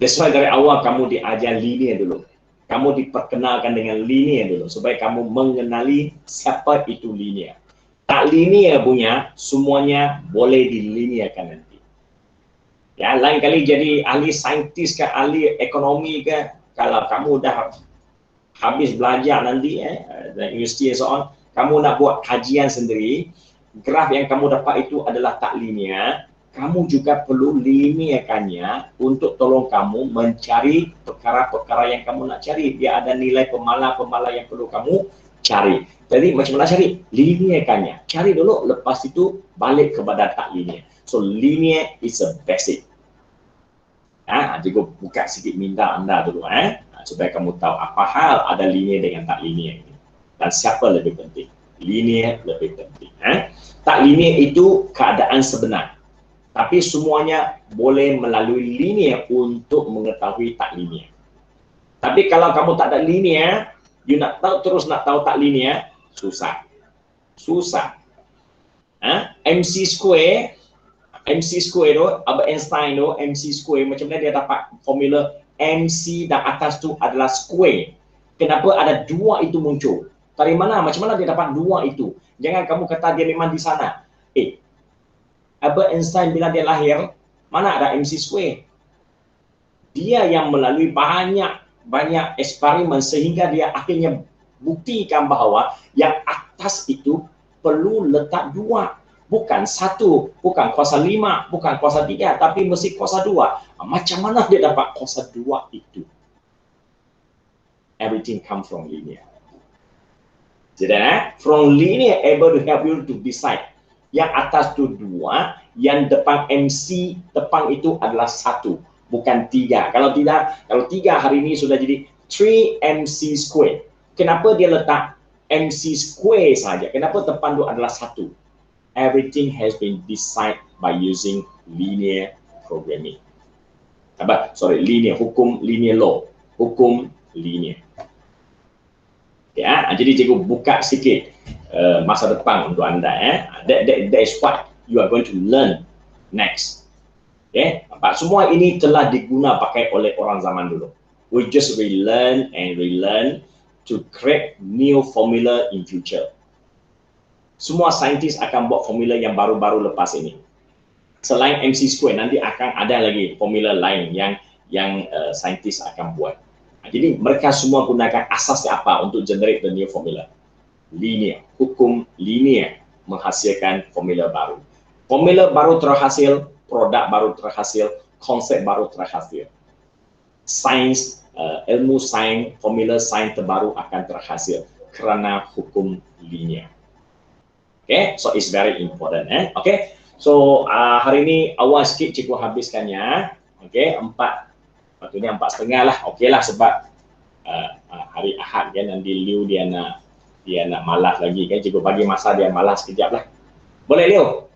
That's why dari awal kamu diajar linear dulu. Kamu diperkenalkan dengan linear dulu supaya kamu mengenali siapa itu linear. Tak linear punya semuanya boleh dilinearkan nanti. Ya, lain kali jadi ahli saintis ke ahli ekonomi ke, kalau kamu dah habis belajar nanti universiti and so on, kamu nak buat kajian sendiri, graf yang kamu dapat itu adalah tak linear, kamu juga perlu linearkannya untuk tolong kamu mencari perkara-perkara yang kamu nak cari. Dia ada nilai pemala-pemala yang perlu kamu cari. Jadi macam mana cari? Linearkannya. Cari dulu, lepas itu balik kepada tak linear. So linear is a basic. Jadi buka sikit minda anda dulu supaya kamu tahu apa hal ada linear dengan tak linear ini. Dan siapa lebih penting? Linear lebih penting. Tak linear itu keadaan sebenar. Tapi semuanya boleh melalui linear untuk mengetahui tak linear. Tapi kalau kamu tak ada linear, you nak tahu terus nak tahu tak linear, susah. Susah. MC square tu, Albert Einstein tu, MC square, macam mana dia dapat formula MC dan atas tu adalah square. Kenapa ada dua itu muncul? Dari mana? Macam mana dia dapat dua itu? Jangan kamu kata dia memang di sana. Albert Einstein bila dia lahir, mana ada MC square? Dia yang melalui banyak eksperimen sehingga dia akhirnya buktikan bahawa yang atas itu perlu letak dua. Bukan satu, bukan kuasa 5, bukan kuasa 3, tapi mesti kuasa 2. Macam mana dia dapat kuasa 2 itu? Everything come from linear. Jadi, from linear able to help you to decide. Yang atas tu 2, yang depan MC, depan itu adalah 1, bukan 3. Kalau 3 hari ini sudah jadi 3MC square. Kenapa dia letak MC square saja? Kenapa depan tu adalah 1? Everything has been decided by using linear programming. Hukum linear law. Hukum linear. Jadi cikgu buka sikit masa depan untuk anda. That is what you are going to learn next. Nampak? Semua ini telah diguna pakai oleh orang zaman dulu. We just relearn and relearn to create new formula in future. Semua saintis akan buat formula yang baru-baru lepas ini. Selain MC square, nanti akan ada lagi formula lain yang saintis akan buat. Jadi mereka semua gunakan asas apa untuk generate the new formula? Linear. Hukum linear menghasilkan formula baru. Formula baru terhasil, produk baru terhasil, konsep baru terhasil. Sains, ilmu sains, formula sains terbaru akan terhasil kerana hukum linear. Okay, so it's very important. Okay, so hari ini awal sikit cikgu habiskannya. Okay, 4:30 lah. Okay lah sebab hari Ahad kan, nanti Liu dia nak malas lagi kan, cikgu bagi masa dia malas sekejap lah. Boleh Liu?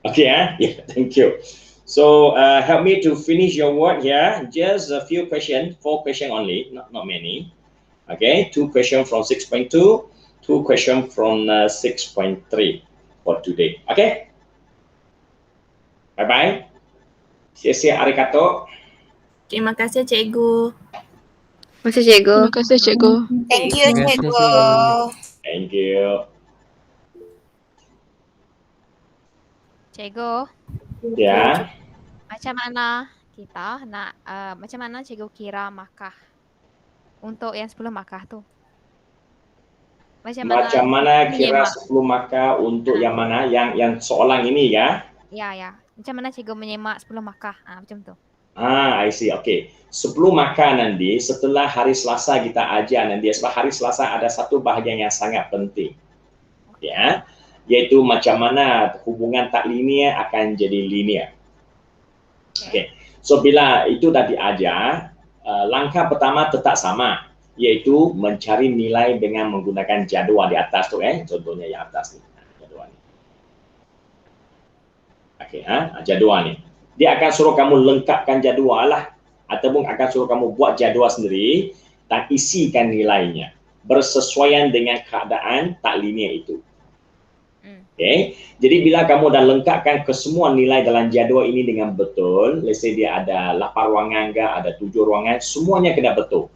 Okay, yeah, thank you. So help me to finish your work here. Just a few questions, 4 questions only, not many. Okay, 2 questions from 6.2, 2 questions from 6.3 for today. Okay, bye bye. Arigato. Terima kasih cikgu. Masih cikgu. Terima kasih cikgu. Thank you, Terima cikgu. kasih. Thank you. Cikgu, Ya. macam mana kita nak macam mana cikgu kira markah untuk yang 10 markah tu? Macam mana kira menyemak? 10 markah untuk yang mana? Yang soalan ini ya? Ya. Macam mana cikgu menyemak 10 markah? Macam tu. I see. Okay. 10 markah nanti setelah hari Selasa kita ajar nanti. Sebab hari Selasa ada satu bahagian yang sangat penting. Ya. Iaitu macam mana hubungan tak linear akan jadi linear. Okay. So bila itu dah diajar, langkah pertama tetap sama, iaitu mencari nilai dengan menggunakan jadual di atas tu contohnya yang atas ni. Jadual ni. Okey, jadual ni. Dia akan suruh kamu lengkapkan jadual lah, ataupun akan suruh kamu buat jadual sendiri dan isikan nilainya bersesuaian dengan keadaan tak linear itu. Okay. Jadi bila kamu dah lengkapkan kesemua nilai dalam jadual ini dengan betul, let's say dia ada 8 ruangan ke, ada 7 ruangan, semuanya kena betul.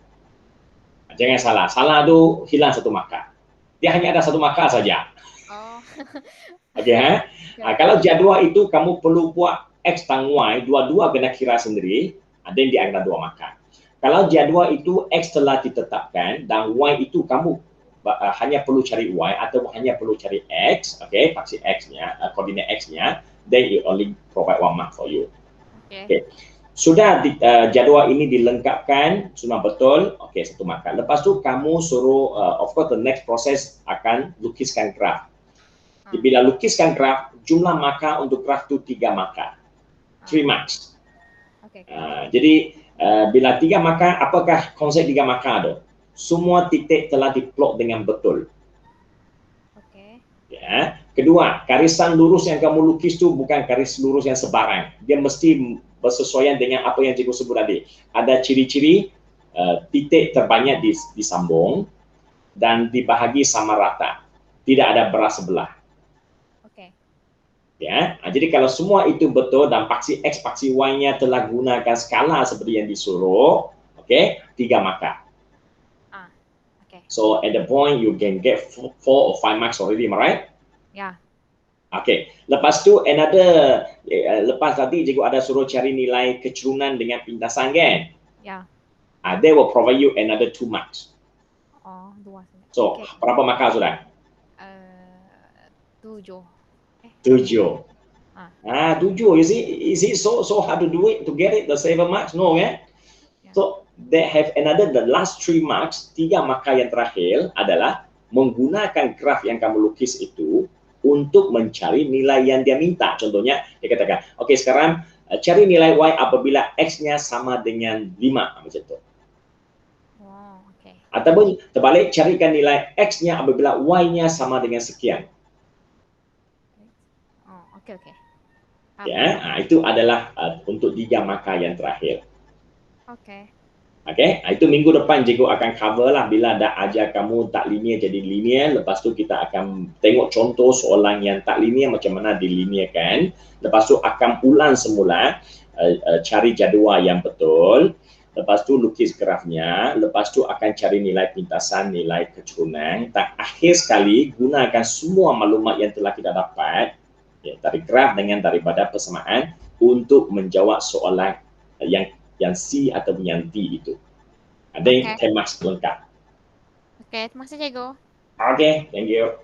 Jangan salah. Salah tu hilang satu markah. Dia hanya ada satu markah saja. Okey, kalau jadual itu kamu perlu buat X dan Y, dua-dua kena kira sendiri, dan dia akan 2 markah. Kalau jadual itu X telah ditetapkan dan Y itu kamu hanya perlu cari Y atau hanya perlu cari X, okay, paksi X-nya, koordinat X-nya, then it only provide 1 mark for you. Okay. Sudah jadual ini dilengkapkan, sudah betul, okay, 1 markah. Lepas tu kamu suruh, of course the next process akan lukiskan graf. Bila lukiskan graf, jumlah markah untuk graf tu 3 markah, 3 marks. Jadi bila 3 markah, apakah konsep 3 markah tu? Semua titik telah diplot dengan betul. Ya. Kedua, garisan lurus yang kamu lukis tu bukan garis lurus yang sebarang. Dia mesti bersesuaian dengan apa yang cikgu sebut tadi. Ada ciri-ciri titik terbanyak disambung dan dibahagi sama rata. Tidak ada belah sebelah. Ya. Jadi kalau semua itu betul dan paksi X, paksi Y-nya telah gunakan skala seperti yang disuruh, okay, 3 markah. So at the point you can get 4 or 5 marks already, am I right? Ya. Okay. Lepas tu lepas tadi cikgu ada suruh cari nilai kecerunan dengan pintasan kan? Ya. They will provide you another 2 marks. 2. So berapa markah sudah? 7. 7. 7. Is it so hard to do it to get it the 7 marks? No, yeah? So they have the last 3 marks, 3 markah yang terakhir adalah menggunakan graf yang kamu lukis itu untuk mencari nilai yang dia minta. Contohnya, dia katakan, okay, sekarang cari nilai Y apabila X-nya sama dengan 5, macam tu. Ataupun terbalik, carikan nilai X-nya apabila Y-nya sama dengan sekian. Ya, itu adalah untuk 3 markah yang terakhir. Okay, itu minggu depan cikgu akan cover lah bila dah ajar kamu tak linear jadi linear. Lepas tu kita akan tengok contoh soalan yang tak linear macam mana dilinearkan. Lepas tu akan ulang semula, cari jadual yang betul. Lepas tu lukis grafnya. Lepas tu akan cari nilai pintasan, nilai kecerunan. Dan akhir sekali gunakan semua maklumat yang telah kita dapat, ya, dari graf dengan daripada persamaan untuk menjawab soalan yang C atau yang D itu. Ada yang 10 marks lengkap. Terima kasih cikgu. Okay, thank you.